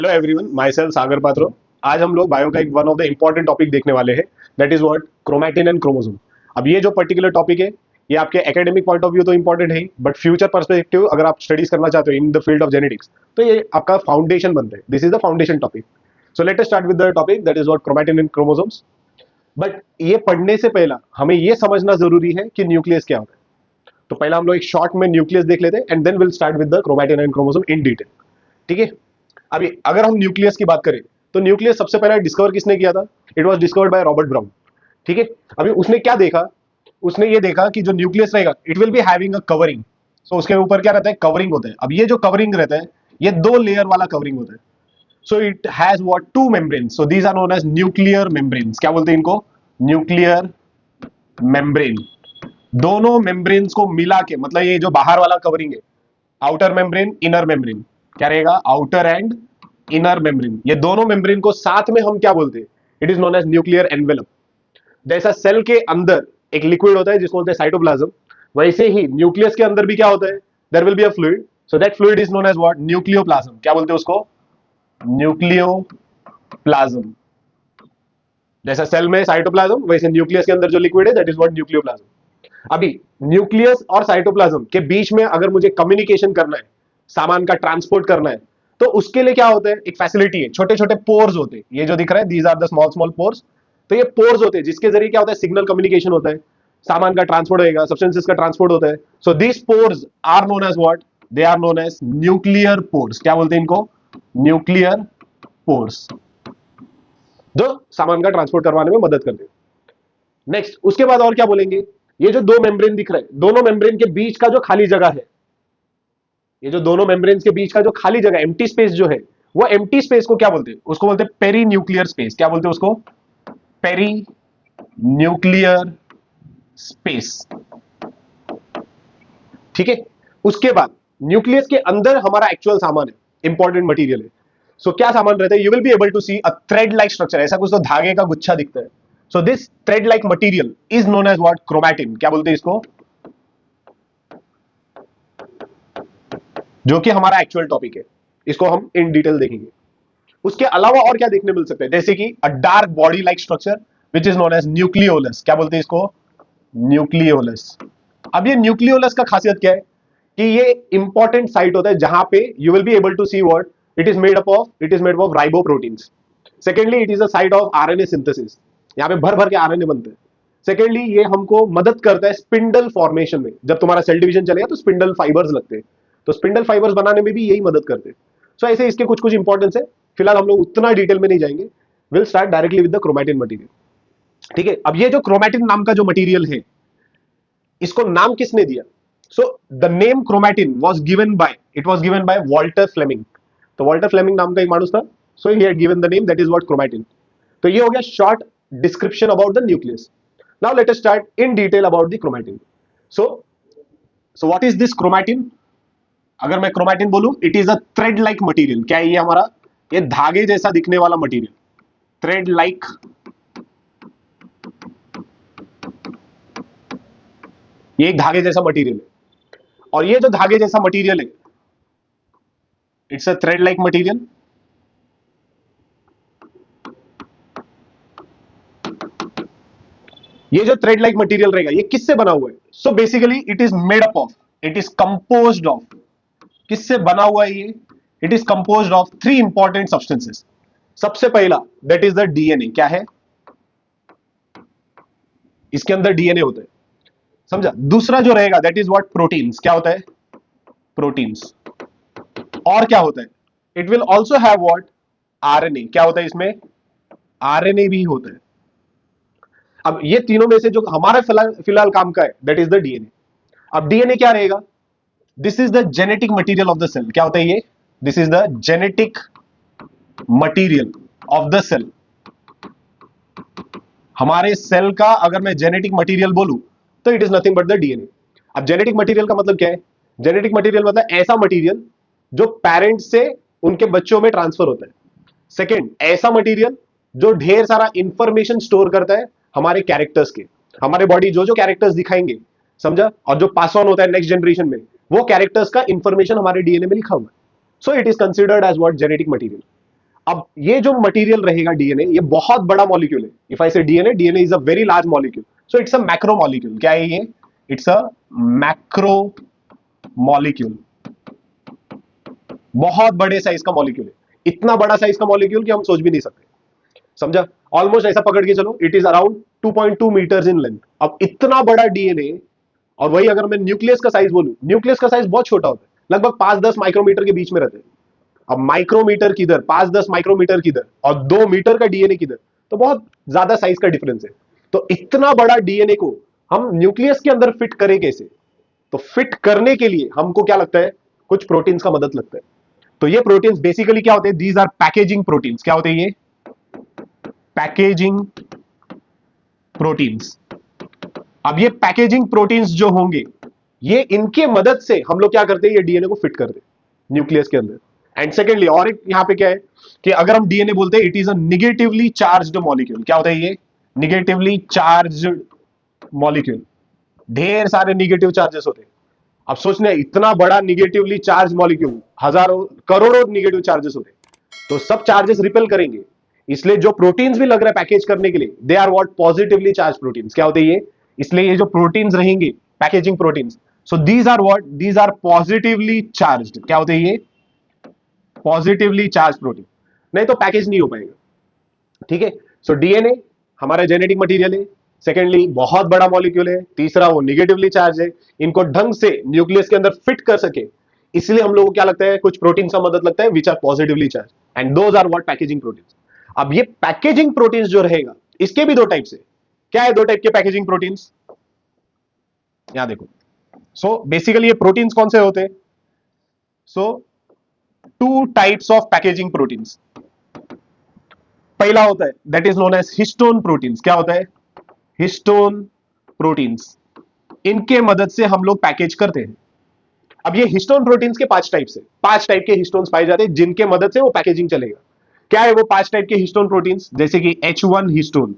Hello everyone, my self सागर पात्रो। आज हम लोग बायो का एक one of the important topic देखने वाले हैं, that is what chromatin and chromosome. अब ये जो पर्टिकुलर टॉपिक है, ये आपके एकेडमिक पॉइंट ऑफ व्यू तो इंपॉर्टेंट है ही, बट फ्यूचर पर्सपेक्टिव अगर आप स्टडीज करना चाहते हो in the field of genetics, तो ये आपका फाउंडेशन बनता है। This is the foundation topic. So let us start with the topic that is what chromatin and chromosomes. But ये पढ़ने से पहला हमें ये समझना जरूरी है कि न्यूक्लियस क्या होता है। तो पहला हम लोग एक शॉर्ट में न्यूक्लियस देख लेते हैं and then will start with the chromatin and chromosome in detail. ठीक है। अभी अगर हम न्यूक्लियस की बात करें, तो न्यूक्लियस सबसे पहले डिस्कवर किसने किया था? It was discovered by Robert brown. ठीक है। अभी उसने क्या देखा? उसने ये देखा कि जो न्यूक्लियस रहेगा it will be having a covering. So उसके ऊपर क्या रहता है? कवरिंग होता है। अब ये जो कवरिंग रहता है, ये दो लेयर वाला कवरिंग होता है। So it has what? Two membranes. So these are known as nuclear membranes. क्या बोलते हैं इनको? Nuclear membrane. दोनों मेम्ब्रेन्स को मिला के, मतलब ये जो बाहर वाला कवरिंग है, आउटर मेम्ब्रेन, इनर मेम्ब्रेन, क्या रहेगा? Outer and inner membrane. ये दोनों मेम्ब्रेन को साथ में हम क्या बोलते हैं? It is known as nuclear envelope. जैसा सेल के अंदर एक लिक्विड होता है जिसको बोलते हैं साइटोप्लाज्म, वैसे ही न्यूक्लियस के अंदर भी क्या होता है? There will be a fluid. So that fluid is known as what? Nucleoplasm. क्या बोलते हैं उसको? न्यूक्लियोप्लाज्म। जैसा सेल में साइटोप्लाज्म, वैसे न्यूक्लियस के अंदर जो लिक्विड है दैट इज व्हाट? न्यूक्लियोप्लाज्म। अभी न्यूक्लियस और साइटोप्लाज्म के बीच में अगर मुझे कम्युनिकेशन करना है, सामान का ट्रांसपोर्ट करना है, तो उसके लिए क्या होता है? एक फैसिलिटी है, छोटे छोटे पोर्स होते हैं। ये जो दिख रहा है, these are the small small pores. तो ये पोर्स होते हैं जिसके जरिए क्या होता है? सिग्नल कम्युनिकेशन होता है, सामान का ट्रांसपोर्ट होगा, सब्सटेंसेस का ट्रांसपोर्ट होता है। So these pores are known as what? They are known as nuclear pores. क्या बोलते हैं इनको? न्यूक्लियर पोर्स, जो सामान का ट्रांसपोर्ट करवाने में मदद करते हैं। नेक्स्ट, उसके बाद और क्या बोलेंगे? ये जो दो मेम्ब्रेन दिख रहे हैं, दोनों मेम्ब्रेन के बीच का जो खाली जगह है, ये जो दोनों मेम्ब्रेन्स के बीच का जो खाली जगह, एम्प्टी स्पेस जो है, वो एम्प्टी स्पेस को क्या बोलते हैं? उसको बोलते हैं पेरी न्यूक्लियर स्पेस। क्या बोलते हैं उसको? Perinuclear space. ठीक है। उसके बाद न्यूक्लियस के अंदर हमारा एक्चुअल सामान है, इंपॉर्टेंट मटेरियल है। सो क्या सामान रहता है? You will be able to see a thread like structure. ऐसा कुछ तो धागे का गुच्छा दिखता है। So this thread like material is known as what? Chromatin. क्या बोलते हैं इसको? जो कि हमारा एक्चुअल टॉपिक है, इसको हम इन डिटेल देखेंगे। उसके अलावा और क्या देखने मिल सकते हैं? जैसे कि a dark body like structure which is known as nucleolus. क्या बोलते हैं इसको? न्यूक्लियोलस। अब ये न्यूक्लियोलस का खासियत क्या है? कि ये इंपॉर्टेंट साइट होता है जहां पे you will be able to see what? It is made up of riboproteins. Secondly, it is a site of RNA synthesis. यहाँ पे भर भर के आरएनए बनते हैं। सेकेंडली, ये हमको मदद करता है स्पिंडल फॉर्मेशन में। जब तुम्हारा सेल डिवीजन चलेगा तो स्पिंडल फाइबर्स लगते हैं, तो स्पिंडल फाइबर्स बनाने में भी यही मदद करते हैं। सो ऐसे इसके कुछ कुछ इंपॉर्टेंस है। फिलहाल हम लोग उतना डिटेल में नहीं जाएंगे। Will start directly with the chromatin material. ठीक है। अब ये जो क्रोमैटिन नाम का जो मटेरियल है, इसको नाम किसने दिया? So the name chromatin was given by Walter Flemming. तो वॉल्टर फ्लेमिंग नाम का एक मानुस था। So he had given the name that is what? Chromatin. तो ये हो गया short description about the nucleus. Now let us start in detail about the chromatin. So so what is this chromatin? अगर मैं क्रोमैटिन बोलूं, it is a thread like material. क्या है ये हमारा? ये धागे जैसा दिखने वाला मटेरियल, थ्रेड लाइक। ये एक धागे जैसा मटेरियल है, और ये जो धागे जैसा मटेरियल है, it's a thread like material. ये जो थ्रेड लाइक मटेरियल रहेगा, ये किससे बना हुआ है? So basically it is made up of, it is composed of. किससे बना हुआ है ये? It is composed of three important substances. सबसे पहला दैट इज द डीएनए। क्या है? इसके अंदर डीएनए होता है, समझा? दूसरा जो रहेगा दैट इज व्हाट? प्रोटीन्स। क्या होता है? प्रोटीन्स। और क्या होता है? It will also have what? RNA. क्या होता है इसमें? आरएनए भी होता है। अब ये तीनों में से जो हमारा फिलहाल फिलहाल काम का है दैट इज द डीएनए। अब डीएनए क्या रहेगा? This is the genetic material of the cell. क्या होता है ये? This is the genetic material of the cell. हमारे सेल का अगर मैं जेनेटिक मटीरियल बोलूं, तो it is nothing but the DNA. अब जेनेटिक मटीरियल का मतलब क्या है? जेनेटिक मटीरियल मतलब ऐसा मटीरियल जो पेरेंट्स से उनके बच्चों में ट्रांसफर होता है। सेकेंड, ऐसा मटीरियल जो ढेर सारा इंफॉर्मेशन स्टोर करता है हमारे कैरेक्टर्स के। हमारे बॉडी जो जो कैरेक्टर्स दिखाएंगे, समझा? और जो पास ऑन होता है नेक्स्ट जनरेशन में, वो कैरेक्टर्स का इंफॉर्मेशन हमारे डीएनए में लिखा हुआ है। So it is considered as what? Genetic material. अब ये जो मटेरियल रहेगा डीएनए, ये बहुत बड़ा मॉलिक्यूल है. इफ आई से DNA, DNA is a very large molecule, so it's a macro molecule. क्या है ये? It's a macro molecule. बहुत बड़े साइज का मॉलिक्यूल है. इतना बड़ा साइज का मॉलिक्यूल कि हम सोच भी नहीं सकते. समझा? ऑलमोस्ट ऐसा पकड़ के चलो, it is around 2.2 metres in length. अब इतना बड़ा डीएनए, और वही अगर मैं न्यूक्लियस का साइज बोलूं, न्यूक्लियस का साइज बहुत छोटा होता है, लगभग 5-10 माइक्रोमीटर के बीच में रहते हैं. अब माइक्रोमीटर किधर, 5-10 माइक्रोमीटर किधर, और 2 मीटर का डीएनए किधर, तो बहुत ज्यादा साइज का डिफरेंस है. तो इतना बड़ा डीएनए को हम न्यूक्लियस के अंदर फिट करें कैसे? तो फिट करने के लिए हमको क्या लगता है? कुछ प्रोटीन्स का मदद लगता है. तो ये प्रोटीन्स बेसिकली क्या होते हैं? These are packaging proteins. क्या होते हैं ये? Packaging proteins. अब ये पैकेजिंग प्रोटीन्स जो होंगे, ये इनके मदद से हम लोग क्या करते हैं? ये डीएनए को फिट करते हैं न्यूक्लियस के अंदर. एंड सेकेंडली, और एक यहां पे क्या है कि अगर हम डीएनए बोलते हैं, it is a negatively charged molecule. क्या होता है ये? Negatively charged molecule. ढेर सारे निगेटिव चार्जेस होते हैं. अब सोचने, इतना बड़ा निगेटिवली चार्ज मॉलिक्यूल, हजारों करोड़ों निगेटिव चार्जेस होते हैं, तो सब चार्जेस रिपेल करेंगे. इसलिए जो प्रोटीन्स भी लग रहा है पैकेज करने के लिए, they are what? Positively charge proteins. क्या होते हैं ये? इसलिए ये जो प्रोटीन्स रहेंगे, packaging proteins, so these are what? These are positively charged. क्या होते हैं ये? Positively charge protein. नहीं तो पैकेज नहीं हो पाएगा. ठीक है? सो डीएनए हमारा जेनेटिक मटेरियल है. सेकेंडली, बहुत बड़ा मॉलिक्यूल है. तीसरा, वो निगेटिवली चार्ज है. इनको ढंग से न्यूक्लियस के अंदर फिट कर सके, इसलिए हम लोगों को क्या लगता है? कुछ प्रोटीन का मदद लगता है, which are positively charge, and those are what? Packaging proteins. अब ये पैकेजिंग प्रोटीन्स जो रहेगा, इसके भी दो टाइप्स है. क्या है दो टाइप के पैकेजिंग प्रोटीन्स? यहां देखो. सो बेसिकली ये प्रोटीन्स कौन से होते हैं? So two types of packaging proteins. पहला होता है that is known as histone proteins. क्या होता है? Histone proteins. इनके मदद से हम लोग पैकेज करते हैं. अब ये हिस्टोन प्रोटीन्स के 5 टाइप्स है. 5 टाइप के हिस्टोन्स पाए जाते हैं जिनके मदद से वो पैकेजिंग चलेगा. क्या है वो 5 टाइप के हिस्टोन प्रोटीन्स? जैसे कि H1 histone,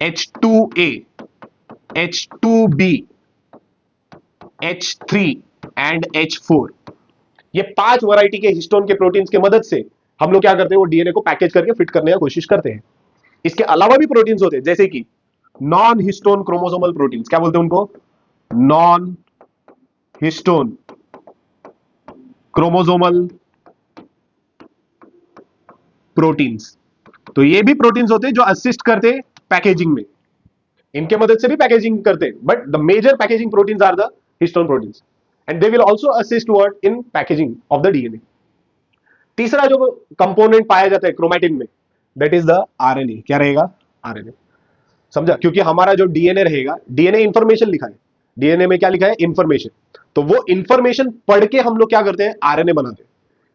H2A, H2B, H3 and H4. ये 5 वैरायटी के हिस्टोन के प्रोटीन्स के मदद से हम लोग क्या करते हैं? वो डीएनए को पैकेज करके फिट करने की कोशिश करते हैं. इसके अलावा भी प्रोटीन्स होते हैं, जैसे कि नॉन हिस्टोन क्रोमोसोमल प्रोटीन्स. क्या बोलते हैं उनको? Non histone chromosomal proteins. तो ये भी प्रोटीन्स होते हैं जो असिस्ट करते हैं पैकेजिंग में. इनके मदद से भी पैकेजिंग करते हैं, but the major packaging proteins are the histone proteins, and they will also assist word in packaging of the DNA. तीसरा जो कंपोनेंट पाया जाता है क्रोमैटिन में, दैट इज द आरएनए. क्या रहेगा? आरएनए. समझा? क्योंकि हमारा जो डीएनए रहेगा, डीएनए इंफॉर्मेशन लिखा है. डीएनए में क्या लिखा है? इंफॉर्मेशन. तो वो इंफॉर्मेशन पढ़ के हम लोग क्या करते हैं? आरएनए बनाते हैं.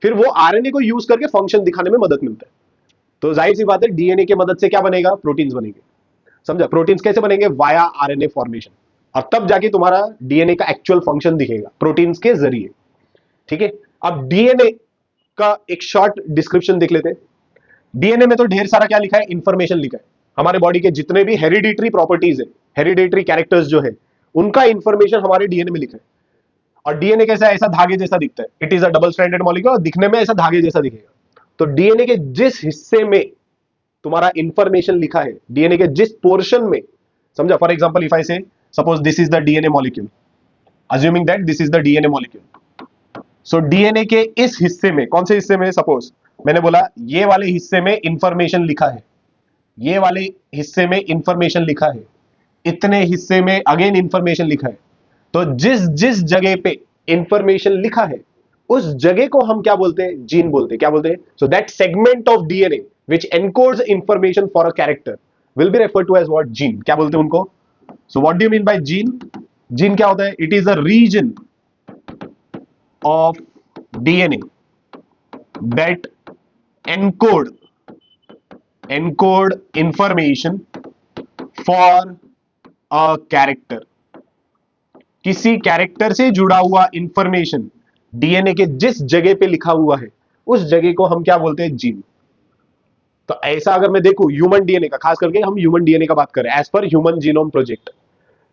फिर वो आरएनए को यूज करके फंक्शन दिखाने में मदद मिलता है. तो जाहिर सी बात है, डीएनए की मदद से क्या बनेगा? प्रोटीन्स बनेंगे. समझा? प्रोटीन्स कैसे बनेंगे? Via RNA formation. और तब जाके तुम्हारा डीएनए का एक्चुअल फंक्शन दिखेगा प्रोटीन्स के जरिए. ठीक है? अब डीएनए का एक शॉर्ट डिस्क्रिप्शन देख लेते हैं. डीएनए में तो ढेर सारा क्या लिखा है? इंफॉर्मेशन लिखा है. हमारे बॉडी के जितने भी हेरिडिटरी प्रॉपर्टीज है, हेरिडिटरी कैरेक्टर्स जो है, उनका इंफॉर्मेशन हमारे डीएनए में लिखा है. और डीएनए कैसा है? ऐसा धागे जैसा दिखता है. It is a double stranded molecule, और दिखने में ऐसा धागे जैसा दिखेगा. तो डीएनए के जिस हिस्से में तुम्हारा इंफॉर्मेशन लिखा है, डीएनए के जिस पोर्शन में, समझा? फॉर एग्जांपल, इफ आई से suppose this is the DNA molecule, assuming that this is the DNA molecule. So DNA के इस हिस्से में, कौन से हिस्से में? सपोज मैंने बोला ये वाले हिस्से में इंफॉर्मेशन लिखा है, ये वाले हिस्से में इंफॉर्मेशन लिखा है, इतने हिस्से में अगेन इंफॉर्मेशन लिखा है. तो जिस जिस जगह पे इंफॉर्मेशन लिखा है, उस जगह को हम क्या बोलते हैं? जीन बोलते हैं. क्या बोलते हैं? So that segment of DNA which encodes information for a character will be referred to as what? Gene. क्या बोलते हैं उनको? So what do you mean by gene? Gene क्या होता है? It is a region of DNA that encode information for a character. किसी character से जुड़ा हुआ इंफॉर्मेशन डीएनए के जिस जगह पे लिखा हुआ है, उस जगह को हम क्या बोलते हैं? जीन. तो ऐसा अगर मैं देखूं ह्यूमन डीएनए का, खास करके हम ह्यूमन डीएनए का बात करें as per human genome project,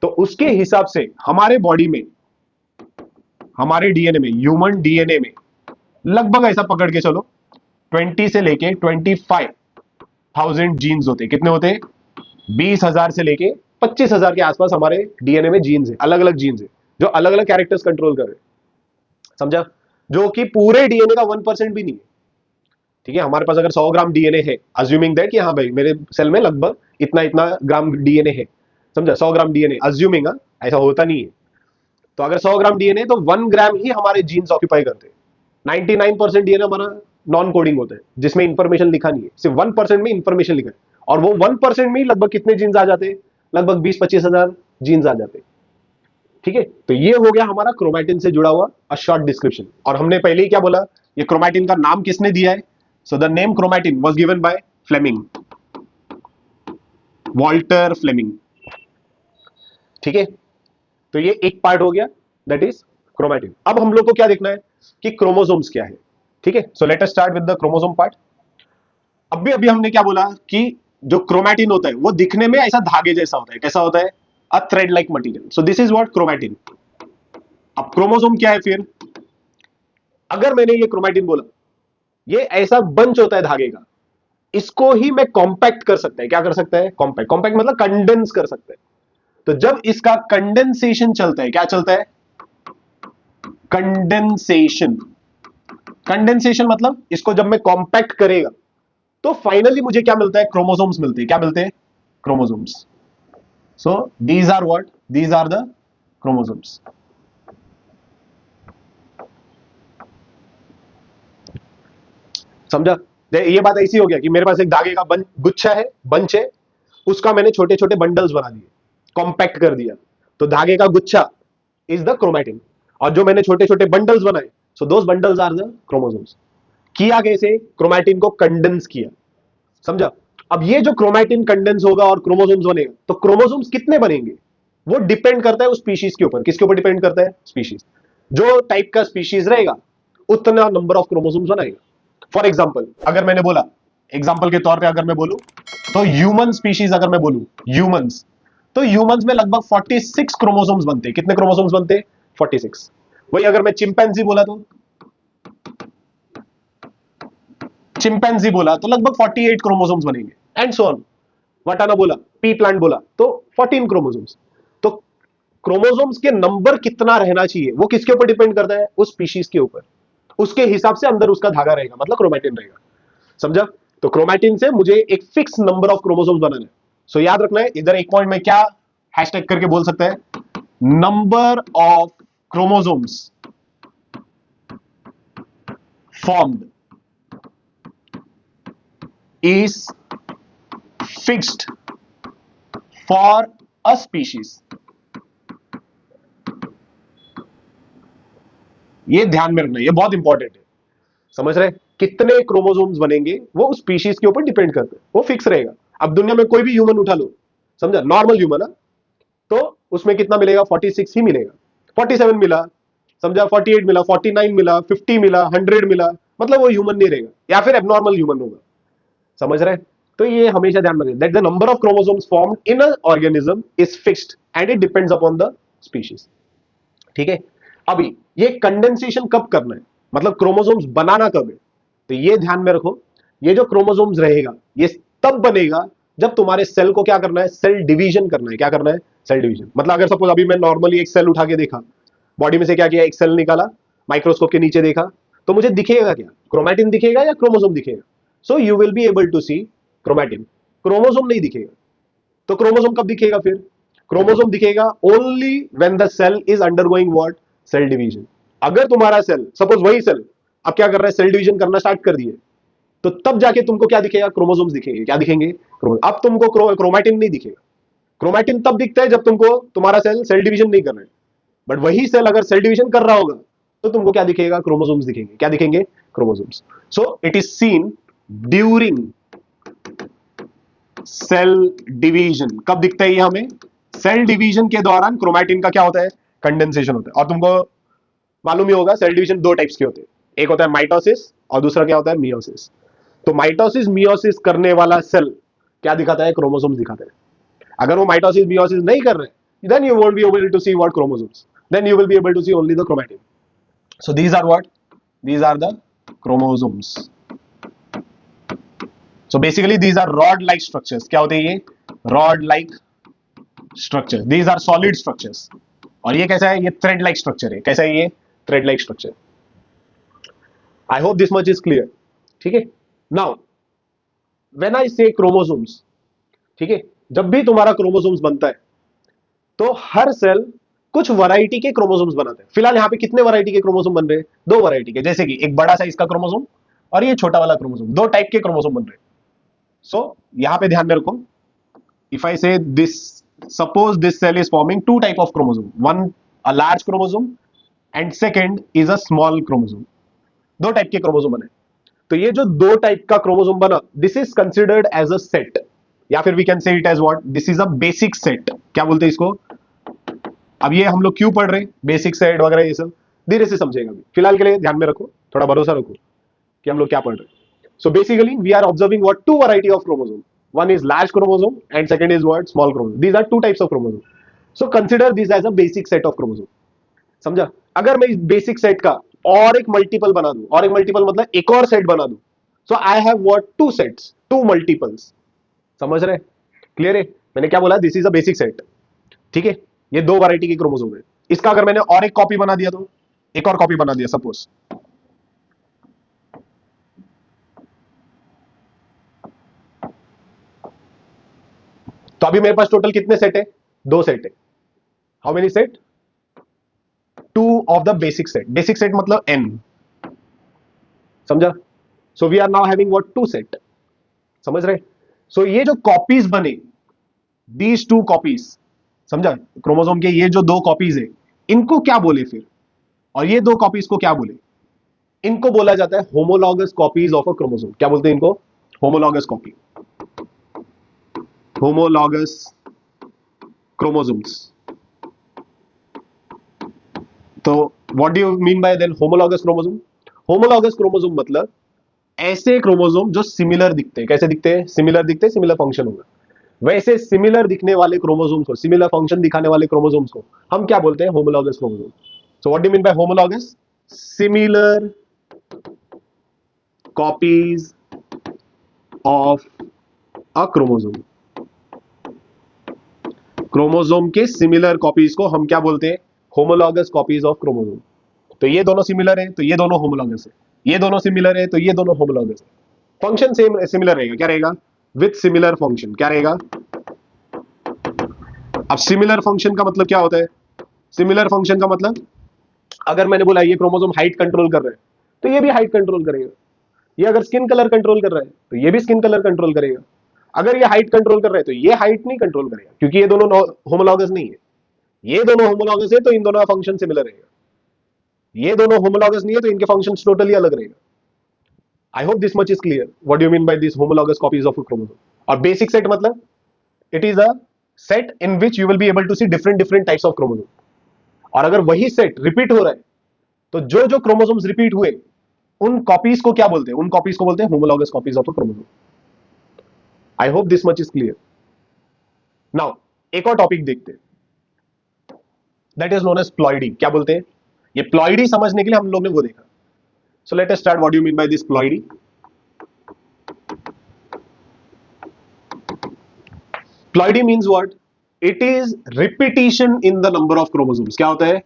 तो उसके हिसाब से हमारे बॉडी में, हमारे डीएनए में, ह्यूमन डीएनए में लगभग ऐसा पकड़ के चलो 20 से लेके 25,000 जीन्स होते हैं। कितने होते हैं? 20,000 से लेके 25,000 के आसपास हमारे डीएनए में जीन्स है, अलग अलग जीन्स है जो अलग अलग कैरेक्टर्स कंट्रोल कर रहे हैं। समझा? जो कि पूरे डीएनए का 1% भी नहीं है। ठीक है, हमारे पास अगर 100 ग्राम डीएनए है, अज्यूमिंग दैट कि हाँ भाई मेरे सेल में लगभग इतना इतना ग्राम डीएनए है, समझा? 100 ग्राम डीएनए अज्यूमिंग, ऐसा होता नहीं है। तो अगर 100 ग्राम डीएनए तो 1 ग्राम ही हमारे जीन्स ऑक्यूपाई करते हैं। 99% डीएनए हमारा नॉन कोडिंग होता है जिसमें इंफॉर्मेशन लिखा नहीं है, सिर्फ 1% में इंफॉर्मेशन लिखा है। और वो 1% में ही लगभग कितने जीन्स आ जाते हैं? लगभग 20-25,000 जीन्स आ जाते हैं। ठीक है, तो ये हो गया हमारा क्रोमैटिन से जुड़ा हुआ अ शॉर्ट डिस्क्रिप्शन। और हमने पहले ही क्या बोला, ये क्रोमैटिन का नाम किसने दिया है? So the name chromatin was given by Fleming, Walter Fleming. ठीक है, तो ये एक पार्ट हो गया, दैट इज क्रोमैटिन। अब हम लोग को क्या देखना है कि क्रोमोसोम्स क्या है। ठीक है, सो let us start with the chromosome part. अभी अभी हमने क्या बोला कि जो क्रोमैटिन होता है वो दिखने में ऐसा धागे जैसा होता है। कैसा होता है? A thread like material. So this is what chromatin. अब क्रोमोसोम क्या है फिर? अगर मैंने ये क्रोमैटिन बोला, ये ऐसा बंच होता है धागे का, इसको ही मैं कॉम्पैक्ट कर सकता है। क्या कर सकता है? कॉम्पैक्ट। कॉम्पैक्ट मतलब कंडेंस कर सकता है। तो जब इसका कंडेंसेशन चलता है, क्या चलता है? कंडेंसेशन। कंडेंसेशन मतलब इसको जब मैं कॉम्पैक्ट करेगा तो फाइनली मुझे क्या मिलता है? क्रोमोसोम्स मिलते हैं। क्या मिलते हैं? Chromosomes. So these are what? These are the chromosomes. समझा? ये बात ऐसी हो गया कि मेरे पास एक धागे का गुच्छा है, बंच है, उसका मैंने छोटे छोटे बंडल्स बना दिए, कॉम्पैक्ट कर दिया, तो धागे का गुच्छा इज द क्रोमैटिन। और जो मैंने छोटे छोटे बंडल्स बनाए, सो दोस बंडल्स आर द क्रोमोसोम्स। किया कैसे? क्रोमैटिन को कंडेंस किया। समझा? अब ये जो क्रोमैटिन कंडेंस होगा और क्रोमोसोम्स बनेगा, तो क्रोमोसोम्स कितने बनेंगे वो डिपेंड करता है उस स्पीशीज के ऊपर। किसके ऊपर डिपेंड करता है? स्पीशीज। जो टाइप का स्पीशीज रहेगा उतना नंबर ऑफ क्रोमोसोम्स बनाएगा। फॉर एग्जाम्पल अगर मैंने बोला, एग्जाम्पल के तौर पे अगर मैं बोलूं, तो ह्यूमन स्पीशीज अगर मैं बोलूं, ह्यूमंस, तो ह्यूमंस में लगभग 46 क्रोमोसोम्स बनते हैं। कितने क्रोमोसोम्स बनते हैं? 46। वही अगर मैं चिंपैंजी बोला, तो चिंपैंजी बोला तो लगभग 48 क्रोमोसोम्स बनेंगे, एंड सो ऑन। वटाना बोला, पी प्लांट बोला तो 14 क्रोमोसोम्स। तो क्रोमोसोम्स के नंबर कितना रहना चाहिए वो किसके ऊपर डिपेंड करता है? उस स्पीशीज के ऊपर। उसके हिसाब से अंदर उसका धागा रहेगा, मतलब क्रोमैटिन रहेगा। समझा? तो क्रोमैटिन से मुझे एक फिक्स नंबर ऑफ क्रोमोसोम्स बनाना है। सो याद रखना है, इधर एक पॉइंट में क्या हैशटैग करके बोल सकता है? Number of chromosomes formed is fixed for a species। ये ध्यान में रखना है, ये बहुत इंपॉर्टेंट है। समझ रहे? कितने क्रोमोसोम्स बनेंगे वो उस स्पीशीज के ऊपर डिपेंड करते हैं, वो फिक्स रहेगा। अब दुनिया में कोई भी ह्यूमन उठा लो, समझा, नॉर्मल ह्यूमन है, तो उसमें कितना मिलेगा? 46 ही मिलेगा। 47 मिला, समझा, 48 मिला, 49 मिला, 50 मिला, 100 मिला, मतलब वो ह्यूमन नहीं रहेगा, या फिर एबनॉर्मल ह्यूमन होगा। समझ रहे? तो ये हमेशा ध्यान रखें that the number of chromosomes formed in a organism is fixed and it depends upon the species. ठीक है, अभी ये कंडेंसेशन कब करना है, मतलब क्रोमोसोम्स बनाना कब है, तो ये ध्यान में रखो। ये जो क्रोमोसोम्स रहेगा ये तब बनेगा जब तुम्हारे सेल को क्या करना है? सेल डिवीजन करना है। क्या करना है? Cell division. मतलब अगर सपोज अभी मैं नॉर्मली एक सेल उठा के देखा, बॉडी में से क्या किया, एक सेल निकाला, माइक्रोस्कोप के नीचे देखा, तो मुझे दिखेगा क्या? क्रोमैटिन दिखेगा या क्रोमोसोम दिखेगा? So you will be able to see chromatin, chromosome नहीं दिखेगा। तो क्रोमोसोम कब दिखेगा फिर? क्रोमोसोम दिखेगा only when the cell is undergoing what? Cell division. अगर तुम्हारा सेल, सपोज वही सेल अब क्या कर रहा है? सेल डिवीजन करना स्टार्ट कर दिए, तो तब जाके तुमको क्या दिखेगा? क्रोमोसोम्स दिखेंगे। क्या दिखेंगे? अब तुमको क्रोमैटिन नहीं दिखेगा। क्रोमैटिन तब दिखता है जब तुमको तुम्हारा सेल सेल डिवीजन नहीं कर रहा है। बट वही सेल अगर सेल डिवीजन कर रहा होगा तो तुमको क्या दिखेगा? क्रोमोसोम्स दिखेंगे। क्या दिखेंगे? Chromosomes. So it is seen during cell division. कब दिखता है ये हमें? सेल डिवीजन के दौरान क्रोमैटिन का क्या होता है? कंडेंसेशन होता है। और तुमको मालूम ही होगा सेल डिवीजन दो टाइप्स के होते हैं, एक होता है माइटोसिस और दूसरा क्या होता है? मियोसिस। तो माइटोसिस मियोसिस करने वाला सेल क्या दिखाता है? क्रोमोसोम्स दिखाता है। अगर वो माइटोसिस मियोसिस नहीं कर रहे, then you won't be able to see what chromosomes, then you will be able to see only the chromatin. So these are what? These are the chromosomes. So basically these are rod like structures. क्या होते हैं ये? Rod like structure. These are solid structures. और ये कैसा है? ये thread like structure है. कैसा है ये? Thread like structure. I hope this much is clear. ठीक है. नाउ व्हेन आई से क्रोमोसोम्स, ठीक है, जब भी तुम्हारा क्रोमोसोम्स बनता है तो हर सेल कुछ वैरायटी के क्रोमोसोम्स बनाते हैं. फिलहाल यहां पे कितने वैरायटी के क्रोमोसोम बन रहे हैं? दो वैरायटी के. जैसे कि एक बड़ा साइज का क्रोमोसोम और ये छोटा वाला क्रोमोसोम. दो टाइप के क्रोमोसोम बन रहे हैं. सो यहां पे ध्यान में रखो. इफ आई से this, suppose this cell is forming two type of chromosome, one a large chromosome and second is a small chromosome. दो टाइप के क्रोमोसोम बने. तो ये जो दो टाइप का क्रोमोसोम बना, this is considered as a set, या फिर we can say it as what, this is a basic set. क्या बोलते हैं इसको? अब ये हम लोग क्यों पढ़ रहे हैं बेसिक सेट वगैरह, ये सब धीरे से समझेगा. फिलहाल के लिए ध्यान में रखो, थोड़ा भरोसा रखो कि हम लोग क्या पढ़ रहे हैं. So basically we are observing what two variety of chromosome. One is large chromosome and second is what? Small chromosome. These are two types of chromosome. So consider this as a basic set of chromosome. समझा? अगर मैं इस basic set का और एक multiple बना दूं, और एक मल्टीपल मतलब एक और सेट बना दूं, so I have what? Two sets, two multiples. समझ रहे? क्लियर है? मैंने क्या बोला? This is a basic set. ठीक है. ये दो वैरायटी के क्रोमोसोम है. इसका अगर मैंने और एक कॉपी बना दिया तो, एक और कॉपी बना दिया सपोज, तो अभी मेरे पास टोटल कितने सेट है? दो सेट है. How many set? Two of the basic set. Basic set मतलब n. समझा? So we are now having what? Two set. समझ रहे? सो ये जो कॉपीज बने, दीज टू कॉपीज, समझा? क्रोमोसोम के ये जो दो कॉपीज है, इनको क्या बोले फिर? और ये दो कॉपीज को क्या बोले? इनको बोला जाता है homologous copies of a chromosome. क्या बोलते हैं इनको? Homologous copy. Homologous chromosomes. तो what do you mean by then homologous chromosome? Homologous chromosome मतलब ऐसे क्रोमोसोम जो सिमिलर दिखते हैं. कैसे दिखते हैं? सिमिलर दिखते हैं, सिमिलर फंक्शन होगा. वैसे सिमिलर दिखने वाले क्रोमोसोम्स को, सिमिलर फंक्शन दिखाने वाले क्रोमोसोम्स को हम क्या बोलते हैं? Homologous chromosome. So what do you mean bye homologous? Similar copies of a chromosome. Chromosome के सिमिलर कॉपीज को हम क्या बोलते हैं? Homologous copies of chromosome. तो ये दोनों सिमिलर है तो ये दोनों होमोलॉगस है. ये दोनों सिमिलर है तो ये दोनों होमोलॉगस है. फंक्शन सेम सिमिलर रहेगा. क्या रहेगा? With similar function. क्या रहेगा? अब सिमिलर फंक्शन का मतलब क्या होता है? सिमिलर फंक्शन का मतलब, अगर मैंने बोला ये क्रोमोसोम हाइट कंट्रोल कर रहा है तो ये भी हाइट कंट्रोल करेगा. ये अगर स्किन कलर कंट्रोल कर रहा है तो ये भी स्किन कलर कंट्रोल करेगा. अगर ये हाइट कंट्रोल कर रहा है तो ये हाइट नहीं कंट्रोल करेगा, क्योंकि ये दोनों होमोलॉगस नहीं है. ये दोनों होमोलॉगस है तो इन दोनों का फंक्शन सिमिलर रहेगा. ये दोनों होमोलॉगस नहीं है तो इनके फंक्शंस टोटली अलग रहेगा. I hope this much is clear. What do you mean by this homologous copies of a chromosome? और बेसिक सेट मतलब it is a set in which you will be able to see different different types of chromosome. और अगर वही set repeat हो रहा है तो जो जो क्रोमोसोम्स रिपीट हुए उन कॉपीज को क्या बोलते हैं? उन कॉपीज को बोलते हैं homologous copies of a chromosome. I hope this much is clear. Now एक और टॉपिक देखते हैं, that is known as ploidy. क्या बोलते हैं? ये प्लॉइडी समझने के लिए हम लोग ने वो देखा. So let us start. What do you mean by this ploidy? Ploidy means what? It is repetition in the number of chromosomes. क्या होता है?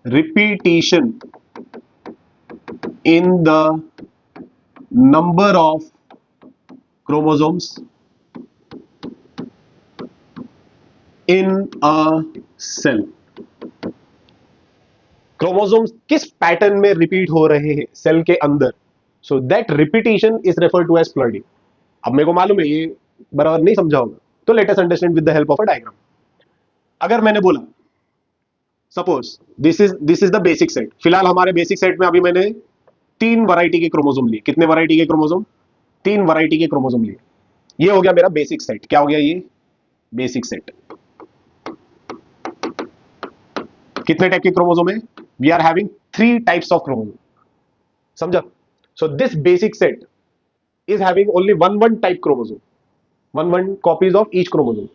Repetition in the number of chromosomes in a cell. Chromosomes किस pattern में repeat हो रहे हैं cell के अंदर, so that repetition is referred to as ploidy. अब मेरे को मालूम है ये बराबर नहीं समझा होगा, तो late us understand with the help of a diagram. अगर मैंने बोला suppose this is the basic set. फिलहाल हमारे बेसिक सेट में अभी मैंने तीन वैरायटी के क्रोमोसोम लिए. कितने वैरायटी के क्रोमोसोम? तीन वैरायटी के क्रोमोसोम लिए. ये हो गया मेरा बेसिक सेट. क्या हो गया ये? Basic set. कितने टाइप के क्रोमोसोम है? We are having three types of chromosome. समझा? So this basic set is having only one type chromosome, one copies of each chromosome.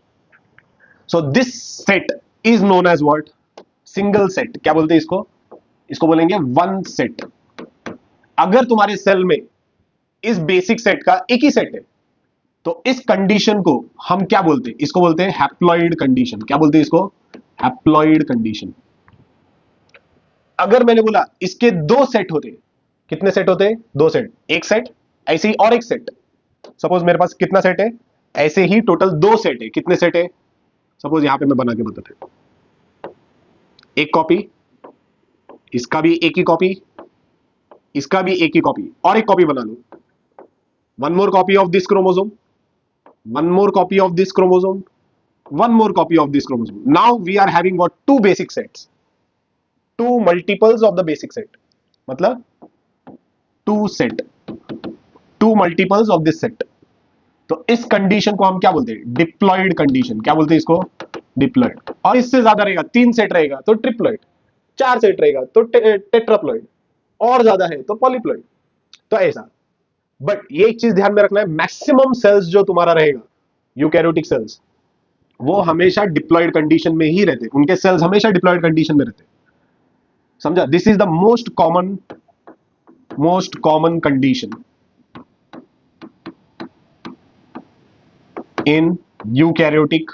So this set is known as what? Single set. क्या बोलते हैं इसको? इसको बोलेंगे one set. अगर तुम्हारे cell में इस बेसिक सेट का एक ही सेट है तो इस कंडीशन को हम क्या बोलते हैं? इसको बोलते हैं हैप्लॉइड कंडीशन। क्या बोलते हैं इसको? Haploid condition. अगर मैंने बोला इसके दो सेट होते, कितने सेट होते? दो सेट। एक सेट ऐसे ही और एक सेट। सपोज मेरे पास कितना सेट है? ऐसे ही टोटल दो सेट है। कितने सेट है? सपोज यहां पे मैं बना के बताता हूं, एक कॉपी, इसका भी एक ही कॉपी, इसका भी एक ही कॉपी, और एक कॉपी बना लो। One more copy of this chromosome, one more copy of this chromosome, one more copy of this chromosome. Now we are having what? Two basic sets, two multiples of the basic set, मतलब two set, two multiples of this set. तो इस condition को हम क्या बोलते हैं? Diploid condition. क्या बोलते हैं इसको? डिप्लॉइड। और इससे ज्यादा रहेगा, तीन सेट रहेगा तो ट्रिप्लॉइड, चार सेट रहेगा तो टेट्राप्लॉइड, और ज्यादा है तो पॉलीप्लॉइड। तो ऐसा। बट ये एक चीज ध्यान में रखना है, मैक्सिमम सेल्स जो तुम्हारा रहेगा, यूकैरियोटिक सेल्स, वो हमेशा डिप्लॉयड कंडीशन में ही रहते, उनके सेल्स हमेशा डिप्लॉयड कंडीशन में रहते। समझा? This is the most common condition in eukaryotic.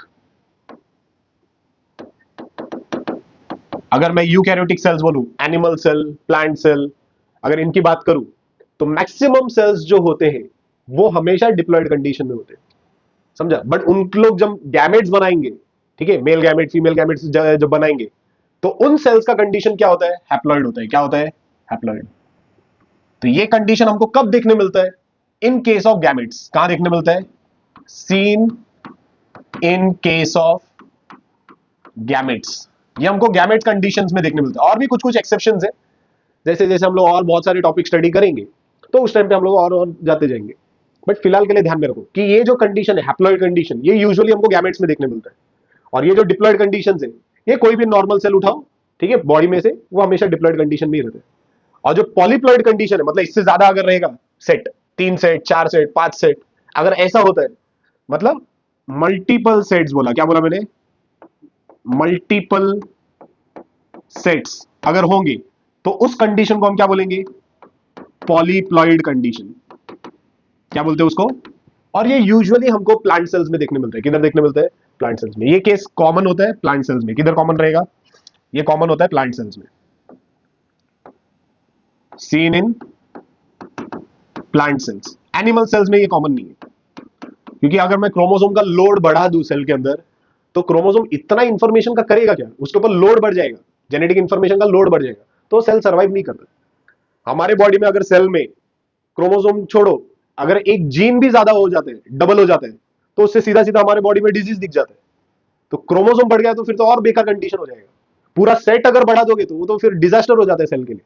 अगर मैं यूकैरियोटिक सेल्स बोलूं, एनिमल सेल, प्लांट सेल, अगर इनकी बात करूं, तो मैक्सिमम सेल्स जो होते हैं वो हमेशा डिप्लॉयड कंडीशन में होते हैं। समझा? बट उन लोग जब गैमेट्स बनाएंगे, ठीक है, मेल गैमेट फीमेल गैमेट्स जब बनाएंगे, तो उन सेल्स का कंडीशन क्या होता है? हैप्लॉइड होता है। क्या होता है? हैप्लॉइड। तो ये कंडीशन हमको कब देखने मिलता है? In case of gametes. कहां देखने मिलता है? Seen in case of gametes. ये हमको गैमेट कंडीशंस में देखने मिलता है। और भी कुछ कुछ एक्सेप्शंस है, जैसे जैसे हम लोग और बहुत सारे टॉपिक स्टडी करेंगे तो उस टाइम पे हम लोग और जाते जाएंगे। बट फिलहाल के लिए ध्यान में रखो कि ये जो कंडीशन है, हैप्लॉइड कंडीशन, ये यूजुअली हमको गैमेट्स में देखने मिलता है। और ये जो डिप्लॉयड कंडीशंस है, ये कोई भी नॉर्मल सेल उठाओ, ठीक है, बॉडी में से, वो हमेशा डिप्लॉयड कंडीशन में ही रहते हैं। और जो पॉलीप्लॉयड कंडीशन है, मतलब इससे ज्यादा अगर रहेगा सेट, तीन सेट, चार सेट, पांच सेट, अगर ऐसा होता है, मतलब मल्टीपल सेट्स बोला, क्या बोला मैंने? मल्टीपल सेट्स अगर होंगे तो उस कंडीशन को हम क्या बोलेंगे? पॉलीप्लॉयड कंडीशन। क्या बोलते हैं उसको? और ये यूजुअली हमको प्लांट सेल्स में देखने मिलता है। किधर देखने मिलता है? प्लांट सेल्स में। ये केस कॉमन होता है प्लांट सेल्स में। किधर कॉमन रहेगा? ये कॉमन होता है प्लांट सेल्स में। Seen in plant cells. Animal cells में ये कॉमन नहीं है, क्योंकि अगर मैं क्रोमोसोम का लोड बढ़ा दूं सेल के अंदर, तो क्रोमोसोम इतना इंफॉर्मेशन का करेगा क्या? उसके ऊपर लोड बढ़ जाएगा, जेनेटिक इंफॉर्मेशन का लोड बढ़ जाएगा, तो सेल सर्वाइव नहीं करता। हमारे बॉडी में अगर सेल में क्रोमोसोम छोड़ो, अगर एक जीन भी ज्यादा हो जाते हैं, डबल हो जाते हैं, तो उससे सीधा सीधा हमारे बॉडी में डिजीज दिख जाता है। तो क्रोमोसोम बढ़ गया तो फिर तो और बेकार कंडीशन हो जाएगा। पूरा सेट अगर बढ़ा दोगे तो वो तो फिर डिजास्टर हो जाता है सेल के लिए।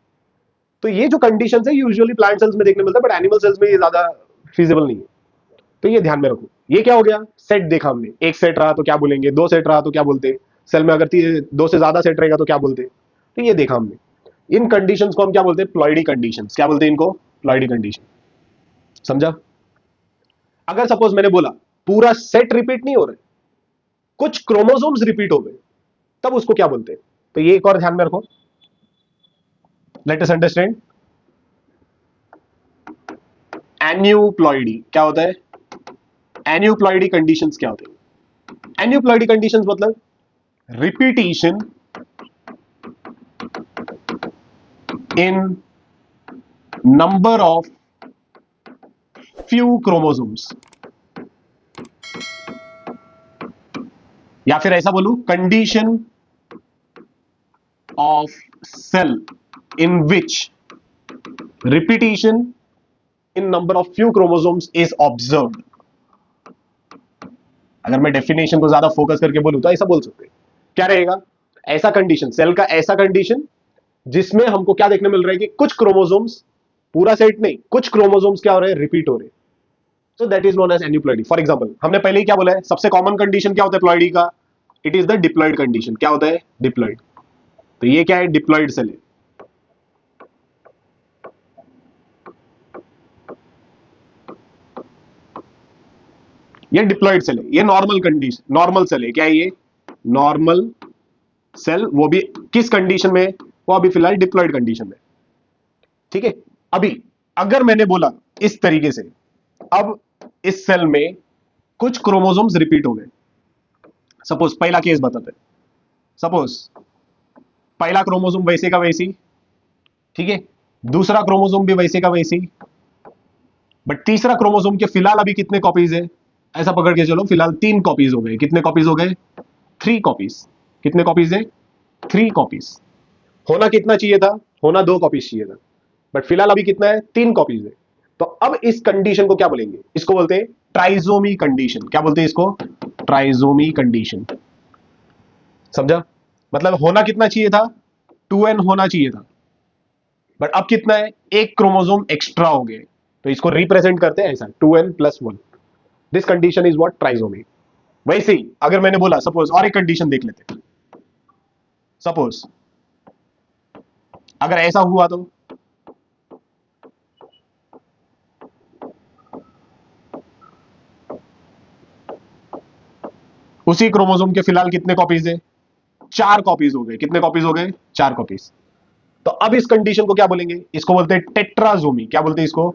तो ये जो कंडीशन है यूजुअली प्लांट सेल्स में देखने मिलता है, बट एनिमल सेल्स में ये ज्यादा फिजिबल नहीं है। तो ये ध्यान में रखो। ये क्या हो गया? सेट देखा हमने। एक सेट रहा तो क्या बोलेंगे, दो सेट रहा तो क्या बोलते, सेल में अगर दो से ज्यादा सेट रहेगा तो क्या बोलते। तो ये देखा हमने। इन कंडीशंस को हम क्या बोलते हैं? Ploidy conditions. क्या बोलते हैं इनको? Ploidy condition. समझा? अगर सपोज मैंने बोला पूरा सेट रिपीट नहीं हो रहा, कुछ क्रोमोसोम्स रिपीट हो गए, तब उसको क्या बोलते हैं? तो ये एक और ध्यान में रखो। Let us understand aneuploidy. क्या होता है? एन्यूप्लॉइडी कंडीशंस क्या होते हैं? एन्यूप्लॉइडी कंडीशंस मतलब repetition in number of few chromosomes, या फिर ऐसा बोलूं, condition of cell in which repetition in number of few chromosomes is observed. अगर मैं डेफिनेशन को ज्यादा फोकस करके बोलूं तो ऐसा बोल सकते हैं। क्या रहेगा? ऐसा कंडीशन, सेल का ऐसा कंडीशन जिसमें हमको क्या देखने मिल रहा है कि कुछ क्रोमोसोम्स, पूरा सेट नहीं, कुछ क्रोमोसोम्स क्या हो रहे हैं? रिपीट हो रहे हैं। So that is known as aneuploidy. For example, हमने पहले ही क्या बोला है? सबसे कॉमन कंडीशन क्या होता है प्लॉइडी का? It is the diploid condition. क्या होता है? डिप्लॉइड। तो ये क्या है? डिप्लॉइड सेल है। ये डिप्लॉइड सेल है। ये नॉर्मल कंडीशन, नॉर्मल सेल है। क्या है ये? Normal cell. वो भी किस कंडीशन में? वो अभी फिलहाल डिप्लॉइड कंडीशन में। ठीक है। अभी अगर मैंने बोला इस तरीके से, अब इस सेल में कुछ क्रोमोसोम्स रिपीट हो गए। सपोज पहला केस बताते हैं, सपोज पहला क्रोमोसोम वैसे का वैसी, ठीक है, दूसरा क्रोमोसोम भी वैसे का वैसी, बट तीसरा क्रोमोसोम के फिलहाल अभी कितने कॉपीज है, ऐसा पकड़ के चलो फिलहाल 3 कॉपीज हो गए। कितने कॉपीज हो गए? 3 कॉपीज। कितने कॉपीज है? 3 कॉपीज। होना कितना चाहिए था? होना 2 कॉपीज चाहिए था, बट फिलहाल अभी कितना है? 3 कॉपीज है। तो अब इस कंडीशन को क्या बोलेंगे? इसको बोलते हैं ट्राइजोमी कंडीशन। क्या बोलते हैं इसको? Trisomy condition. समझा? मतलब होना कितना चाहिए था? 2n होना चाहिए था, बट अब कितना है? एक क्रोमोसोम एक्स्ट्रा हो गए। तो इसको रिप्रेजेंट करते हैं ऐसा 2n+1। This condition is what? Trisomy. वैसे ही अगर मैंने बोला सपोज और एक कंडीशन देख लेते हैं, सपोज अगर ऐसा हुआ तो उसी क्रोमोसोम के फिलहाल कितने कॉपीज है? 4 कॉपीज हो गए। कितने कॉपीज हो गए? 4 कॉपीज। तो अब इस कंडीशन को क्या बोलेंगे? इसको बोलते हैं टेट्राजोमी। क्या बोलते हैं इसको?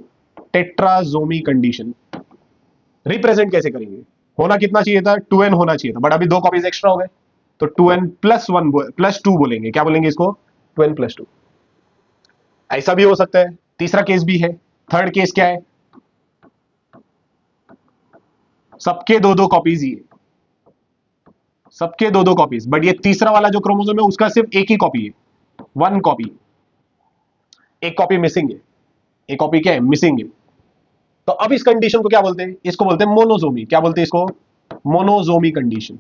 टेट्राजोमी कंडीशन। रिप्रेजेंट कैसे करेंगे? होना कितना चाहिए था? 2n होना चाहिए था, बट अभी 2 कॉपीज एक्स्ट्रा हो गए, तो 2n+1+2 बोलेंगे। क्या बोलेंगे इसको? 2n+2। ऐसा भी हो सकता है, तीसरा केस भी है। थर्ड केस क्या है? सबके 2-2 कॉपीज ही है, सबके 2-2 कॉपीज, बट ये तीसरा वाला जो क्रोमोसोम है उसका सिर्फ एक ही कॉपी है, 1 कॉपी। एक कॉपी मिसिंग है। एक कॉपी क्या है? मिसिंग है। तो अब इस कंडीशन को क्या बोलते हैं? इसको बोलते हैं मोनोजोमी। क्या बोलते हैं इसको? मोनोजोमी कंडीशन।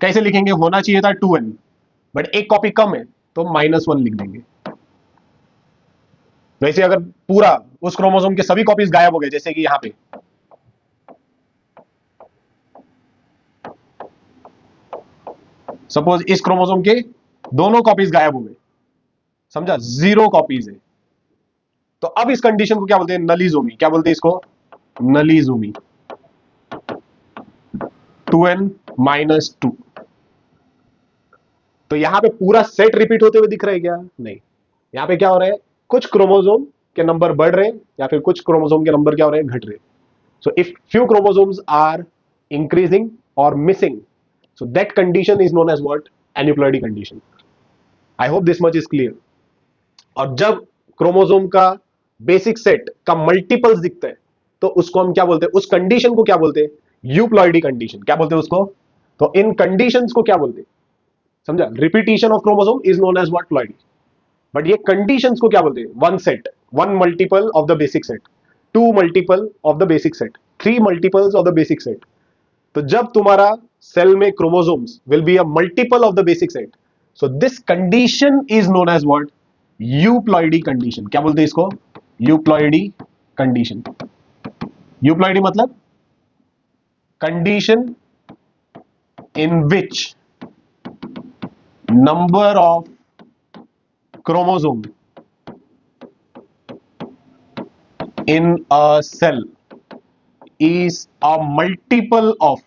कैसे लिखेंगे? होना चाहिए था 2n, बट एक कॉपी कम है, तो -1 लिख देंगे। वैसे अगर पूरा उस क्रोमोसोम के सभी कॉपीज गायब हो गए, जैसे कि यहां पे सपोज इस क्रोमोसोम के दोनों कॉपीज गायब हो गए, समझा? 0 कॉपीज है, तो अब इस कंडीशन को क्या बोलते हैं? नलीजोमी। क्या बोलते हैं इसको? नलीजोमी। 2n-2। तो यहां पे पूरा सेट रिपीट होते हुए दिख रहा है क्या? नहीं। यहां पे क्या हो रहा है? कुछ क्रोमोसोम के नंबर बढ़ रहे हैं, या फिर कुछ क्रोमोसोम के नंबर क्या हो रहे हैं? घट रहे हैं। So if few chromosomes are increasing or missing, so that condition is known as what? Aneuploidy condition. I hope this much is clear. और जब क्रोमोसोम का बेसिक सेट का मल्टीपल्स दिखता है, तो उसको हम क्या बोलते हैं? उस कंडीशन को क्या बोलते हैं? Euploidy condition. क्या बोलते हैं उसको? तो इन कंडीशंस को क्या बोलते हैं? समझा? Repetition of chromosome is known as what? Ploidy. But ये कंडीशंस को क्या बोलते हैं? One set, one multiple of the basic set, 2 multiple of the basic set, 3 multiples of the basic set. तो जब तुम्हारा सेल में chromosomes will be a multiple of the basic set, so this condition is known as what? Euploidy condition. क्या बोलते हैं इसको? Euploidy condition. Euploidy मतलब condition in which number of chromosome in a cell is a multiple of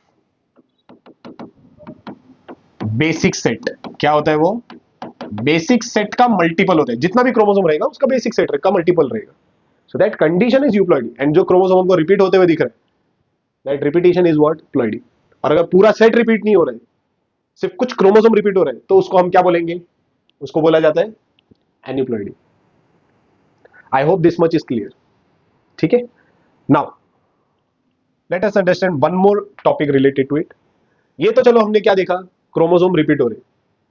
basic set. क्या होता है वो? Basic set का मल्टीपल होता है। जितना भी क्रोमोसोम रहेगा उसका बेसिक सेट का मल्टीपल रहेगा। So that condition is euploidy. And जो क्रोमोसोम हमको रिपीट होते हुए दिख रहा है, that repetition is what? Ploidy. और अगर पूरा सेट रिपीट नहीं हो रहा है, सिर्फ कुछ क्रोमोसोम रिपीट हो रहे हैं, तो उसको हम क्या बोलेंगे? उसको बोला जाता है aneuploidy. I hope this much is clear. ठीक है, now let us understand one more topic related to it. ये तो चलो हमने क्या देखा? क्रोमोसोम रिपीट हो रहे,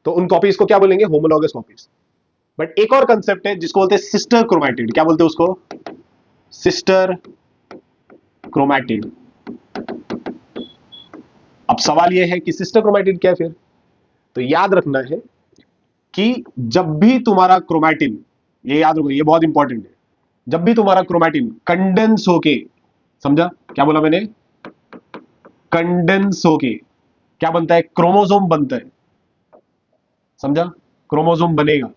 तो उन कॉपीज को क्या बोलेंगे? Homologous copies. बट एक और कंसेप्ट है जिसको बोलते हैं सिस्टर क्रोमैटिड। क्या बोलते हैं उसको? Sister chromatid. अब सवाल यह है कि सिस्टर क्रोमैटिड क्या है फिर? तो याद रखना है कि जब भी तुम्हारा क्रोमैटिन, ये याद रखो, ये बहुत इंपॉर्टेंट है, जब भी तुम्हारा क्रोमैटिन कंडेंस होके, समझा क्या बोला मैंने? कंडेंस होके क्या बनता है? क्रोमोसोम बनता है। समझा? क्रोमोसोम बनेगा।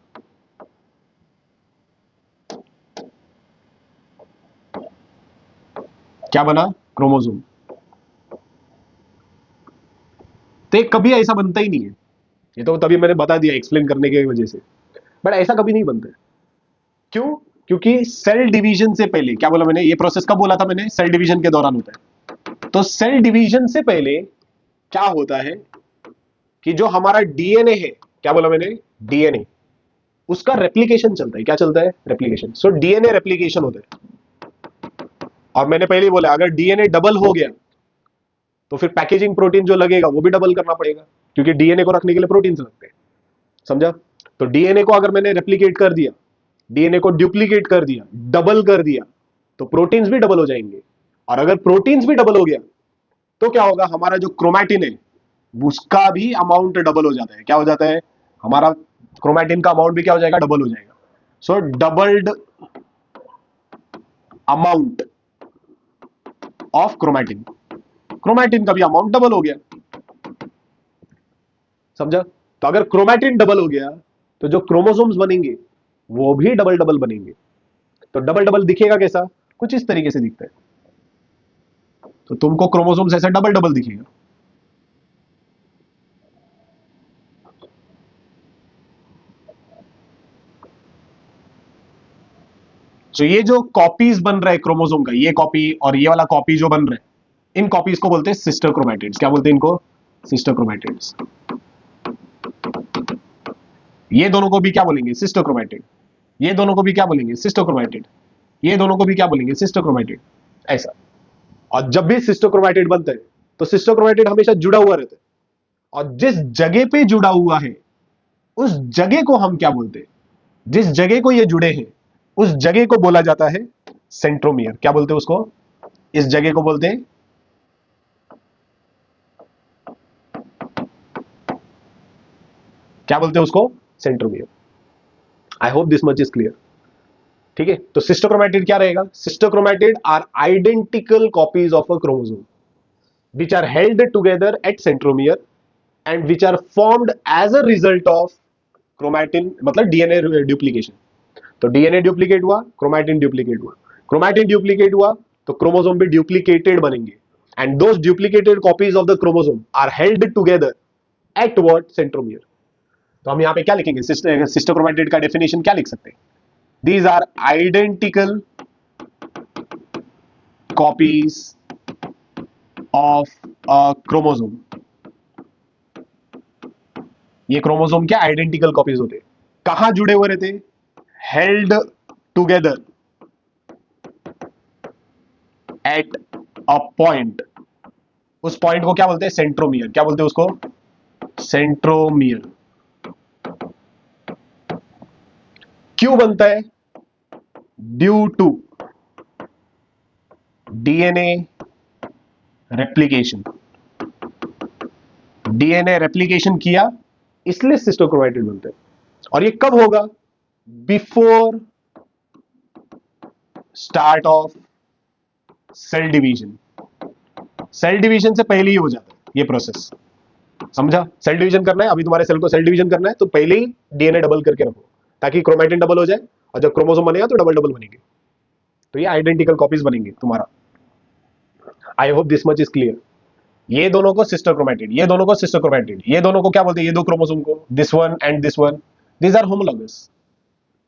क्या बना? क्रोमोसोम। तो ये कभी ऐसा बनता ही नहीं है। ये तो तभी मैंने बता दिया एक्सप्लेन करने की वजह से, बट ऐसा कभी नहीं बनता है। क्यों? क्योंकि सेल डिवीजन से पहले, क्या बोला मैंने? ये प्रोसेस कब बोला था मैंने? सेल डिवीजन के दौरान होता है। तो सेल डिवीजन से पहले क्या होता है कि जो हमारा डीएनए है, क्या बोला मैंने, डीएनए, उसका रेप्लिकेशन चलता है। क्या चलता है? रेप्लिकेशन। सो डीएनए रेप्लिकेशन होता है। और मैंने पहले ही बोला, अगर डीएनए डबल हो गया तो फिर पैकेजिंग प्रोटीन जो लगेगा वो भी डबल करना पड़ेगा, क्योंकि डीएनए को रखने के लिए प्रोटीन लगते हैं। समझा? तो डीएनए को अगर मैंने रेप्लिकेट कर दिया, डीएनए को डुप्लीकेट कर दिया, डबल कर दिया, तो प्रोटीन्स भी डबल हो जाएंगे। और अगर प्रोटीन्स भी डबल हो गया तो क्या होगा, हमारा जो क्रोमैटिन है उसका भी अमाउंट डबल हो जाता है। क्या हो जाता है? हमारा क्रोमैटिन का अमाउंट भी क्या हो जाएगा? डबल हो जाएगा। So doubled amount of chromatin, chromatin का भी अमाउंट डबल हो गया। समझा? तो अगर क्रोमैटिन डबल हो गया तो जो क्रोमोसोम्स बनेंगे वो भी डबल डबल बनेंगे। तो डबल डबल दिखेगा कैसा? कुछ इस तरीके से दिखता है। तो तुमको क्रोमोसोम्स ऐसा डबल डबल दिखेगा। तो ये जो कॉपीज बन रहा है क्रोमोसोम का, ये कॉपी और ये वाला कॉपी जो बन रहा है, इन कॉपीज को बोलते हैं सिस्टर क्रोमैटिड्स। क्या बोलते हैं इनको? Sister chromatids. ये दोनों को भी क्या बोलेंगे? Sister chromatid. ये दोनों को भी क्या बोलेंगे? Sister chromatid. ये दोनों को भी क्या बोलेंगे? Sister chromatid. ऐसा। और जब भी सिस्टर क्रोमैटिड बनता है तो सिस्टर क्रोमैटिड हमेशा जुड़ा हुआ रहता है, और जिस जगह पे जुड़ा हुआ है उस जगह को हम क्या बोलते हैं? जिस जगह को ये जुड़े हैं उस जगह को बोला जाता है सेंट्रोमियर। क्या बोलते हैं उसको? इस जगह को बोलते हैं, क्या बोलते हैं उसको? Centromere. I hope this much is clear. ठीक है, तो सिस्टर क्रोमैटिड क्या रहेगा? Sister chromatid are identical copies of a chromosome which are held together at centromere and which are formed as a result of chromatin, मतलब DNA duplication. तो DNA duplicate हुआ, chromatin duplicate हुआ, chromatin duplicate हुआ तो chromosome भी duplicated बनेंगे, and those duplicated copies of the chromosome are held together at what? Centromere. तो हम यहां पे क्या लिखेंगे? सिस्टर क्रोमैटिड का डेफिनेशन क्या लिख सकते हैं? These are identical copies of a chromosome. ये क्रोमोसोम क्या? आइडेंटिकल कॉपीज होते हैं। कहां जुड़े हुए रहते? Held together at a point. उस पॉइंट को क्या बोलते हैं? सेंट्रोमियर। क्या बोलते हैं उसको? सेंट्रोमियर। क्यों बनता है? Due to DNA replication. DNA replication किया इसलिए सिस्टर क्रोमैटिड बनते हैं। और ये कब होगा? Before start of cell division. Cell division से पहले ही हो जाता है ये प्रोसेस। समझा? सेल डिवीजन करना है, अभी तुम्हारे सेल को सेल डिवीजन करना है तो पहले ही डीएनए डबल करके रखो ताकि क्रोमैटिन डबल हो जाए, और जब क्रोमोसोम बनेगा तो डबल डबल बनेंगे, तो ये आइडेंटिकल कॉपीज बनेंगे तुम्हारा। आई hope this much is clear. ये दोनों को सिस्टर क्रोमैटिड, ये दोनों को सिस्टर क्रोमैटिड, ये दोनों को क्या बोलते हैं? ये दो क्रोमोसोम को, this one and this one, these are homologous.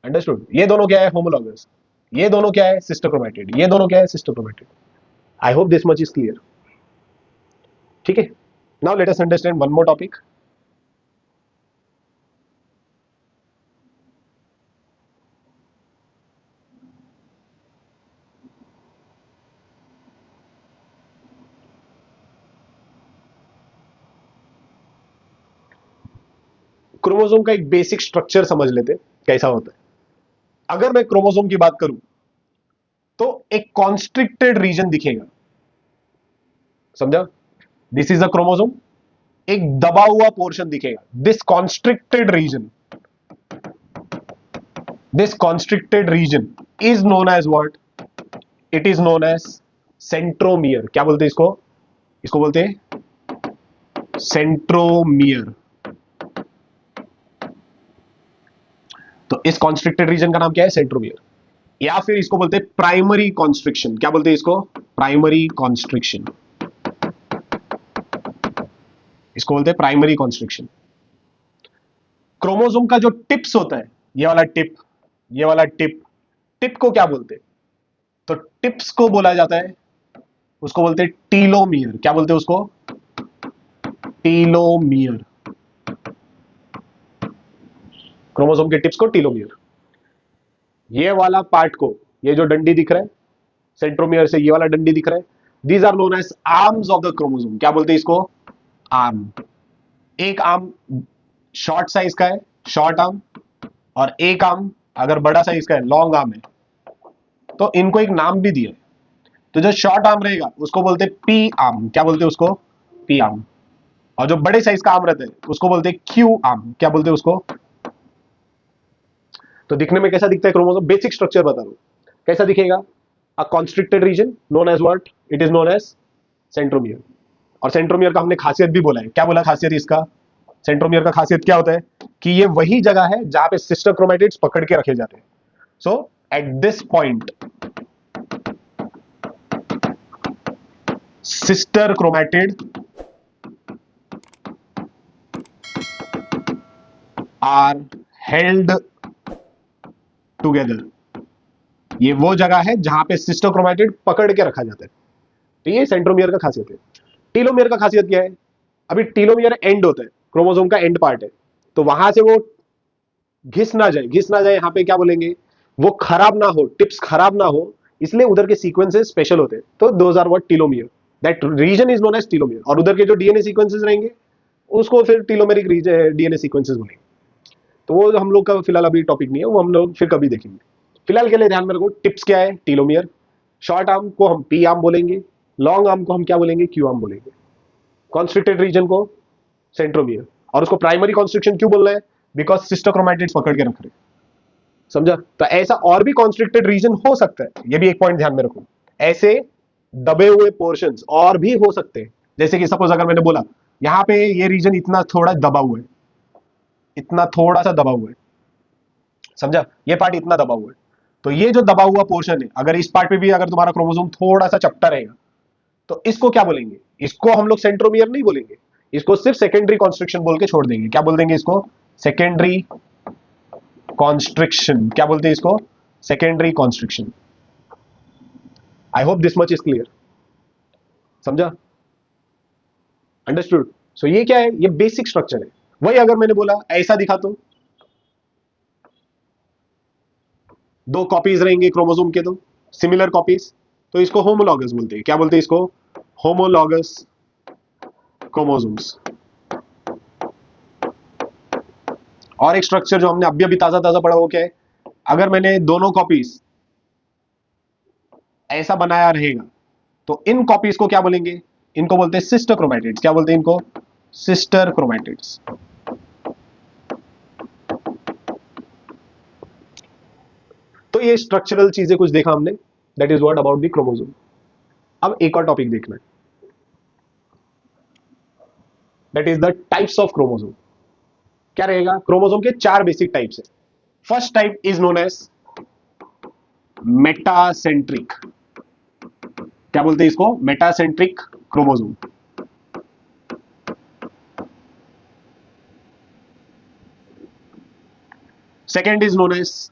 Understood? ये दोनों क्या है? होमोलॉगस। ये दोनों क्या है? Sister chromatid. ये दोनों क्या है? Sister chromatid. I hope this much is clear. ठीक है, now let us understand one more topic. Chromosome का एक बेसिक स्ट्रक्चर समझ लेते कैसा होता है। अगर मैं क्रोमोसोम की बात करूं तो एक कॉन्स्ट्रिक्टेड रीजन दिखेगा। समझा? दिस इज अ क्रोमोसोम, एक दबा हुआ पोर्शन दिखेगा। This constricted region, this constricted region is known as what? It is known as centromere. क्या बोलते हैं इसको? इसको बोलते हैं सेंट्रोमियर। तो इस कॉन्स्ट्रिक्टेड रीजन का नाम क्या है? सेंट्रोमियर। या फिर इसको बोलते हैं प्राइमरी कॉन्स्ट्रिक्शन। क्या बोलते हैं इसको? Primary constriction. इसको बोलते हैं प्राइमरी कॉन्स्ट्रिक्शन। क्रोमोसोम का जो टिप्स होता है, ये वाला टिप, ये वाला टिप, टिप को क्या बोलते हैं? तो टिप्स को बोला जाता है उसको बोलते हैं टीलोमियर। क्या बोलते हैं उसको? टीलोमियर। क्रोमोसोम के टिप्स को टीलोमियर। ये वाला पार्ट को, ये जो डंडी दिख रहा है सेंट्रोमियर से, ये वाला डंडी दिख रहा है, these are known as arms of the chromosome. क्या बोलते हैं इसको? आर्म। एक आर्म शॉर्ट साइज का है, शॉर्ट आर्म, और एक आर्म अगर बड़ा साइज का है, लॉन्ग आर्म है। तो इनको एक नाम भी दिया है। तो जो शॉर्ट आर्म रहेगा उसको बोलते हैं पी आर्म। क्या बोलते हैं उसको? P arm. और जो बड़े साइज का आर्म रहता है उसको बोलते हैं क्यू आर्म। क्या बोलते हैं उसको? तो दिखने में कैसा दिखता है क्रोमोसोम? बेसिक स्ट्रक्चर बता दो कैसा दिखेगा। A constricted region known as what? It is known as centromere. और सेंट्रोमियर का हमने खासियत भी बोला है। क्या बोला खासियत इसका? सेंट्रोमियर का खासियत क्या होता है कि ये वही जगह है जहां पे सिस्टर क्रोमैटिड्स पकड़ के रखे जाते हैं। So at this point sister chromatid are held together. ये वो जगह है जहां पे सिस्टर क्रोमैटिड पकड़ के रखा जाता है। तो ये सेंट्रोमियर का खासियत है। टीलोमियर का खासियत क्या है? अभी टीलोमियर एंड होता है, क्रोमोसोम का एंड पार्ट है, तो वहां से वो घिस ना जाए, घिस ना जाए, यहां पे क्या बोलेंगे, वो खराब ना हो, टिप्स खराब ना हो, इसलिए उधर के सीक्वेंसेस स्पेशल होते हैं। तो those are what? Telomere. That region is known as telomere. और उधर के जो डीएनए सीक्वेंसेस रहेंगे उसको फिर टीलोमेरिक डीएनए सीक्वेंसेस बोलेंगे। तो वो हम लोग का फिलहाल अभी टॉपिक नहीं है, वो हम लोग फिर कभी देखेंगे। फिलहाल के लिए ध्यान में रखो, टिप्स क्या है? टीलोमियर। शॉर्ट आर्म को हम पी आर्म बोलेंगे, लॉन्ग आर्म को हम क्या बोलेंगे? क्यू आर्म बोलेंगे। कॉन्स्ट्रिक्टेड रीजन को सेंट्रोमियर। और उसको प्राइमरी कॉन्स्ट्रिक्शन क्यों बोल रहे हैं? बिकॉज सिस्टर क्रोमैटिड्स पकड़ के रख रहे हैं। समझा? तो ऐसा और भी कॉन्स्ट्रिक्टेड रीजन हो सकता है, ये भी एक पॉइंट ध्यान में रखो। ऐसे दबे हुए पोर्शंस और भी हो सकते हैं। जैसे कि सपोज अगर मैंने बोला यहां पे ये रीजन इतना थोड़ा दबा हुआ है, इतना थोड़ा सा दबा हुआ है, समझा? ये पार्ट इतना दबा हुआ है, तो ये जो दबा हुआ पोर्शन है, अगर इस पार्ट पे भी अगर तुम्हारा क्रोमोसोम थोड़ा सा चपटा रहेगा तो इसको क्या बोलेंगे? इसको हम लोग सेंट्रोमियर नहीं बोलेंगे, इसको सिर्फ सेकेंडरी कॉन्स्ट्रिक्शन बोल के छोड़ देंगे। क्या बोल देंगे इसको? Secondary constriction. क्या बोलते हैं इसको? Secondary constriction. I hope this much is clear. समझा? अंडरस्टूड? सो ये क्या है? ये बेसिक स्ट्रक्चर है। वही अगर मैंने बोला ऐसा दिखा तो दो कॉपीज रहेंगे क्रोमोसोम के, दो सिमिलर कॉपीज, तो इसको होमोलॉगस बोलते हैं। क्या बोलते हैं इसको? Homologous chromosomes. और एक स्ट्रक्चर जो हमने अभी अभी ताजा ताजा पढ़ा वो क्या है? अगर मैंने दोनों कॉपीज ऐसा बनाया रहेगा तो इन कॉपीज को क्या बोलेंगे? इनको बोलते हैं सिस्टर क्रोमैटिड्स। क्या बोलते हैं इनको? Sister chromatids. तो ये स्ट्रक्चरल चीजें कुछ देखा हमने, that is what about the chromosome. अब एक और टॉपिक देखना है, that is the types of chromosome. क्या रहेगा? क्रोमोसोम के चार बेसिक टाइप्स है। First type is known as metacentric. क्या बोलते हैं इसको? Metacentric chromosome. Second is known as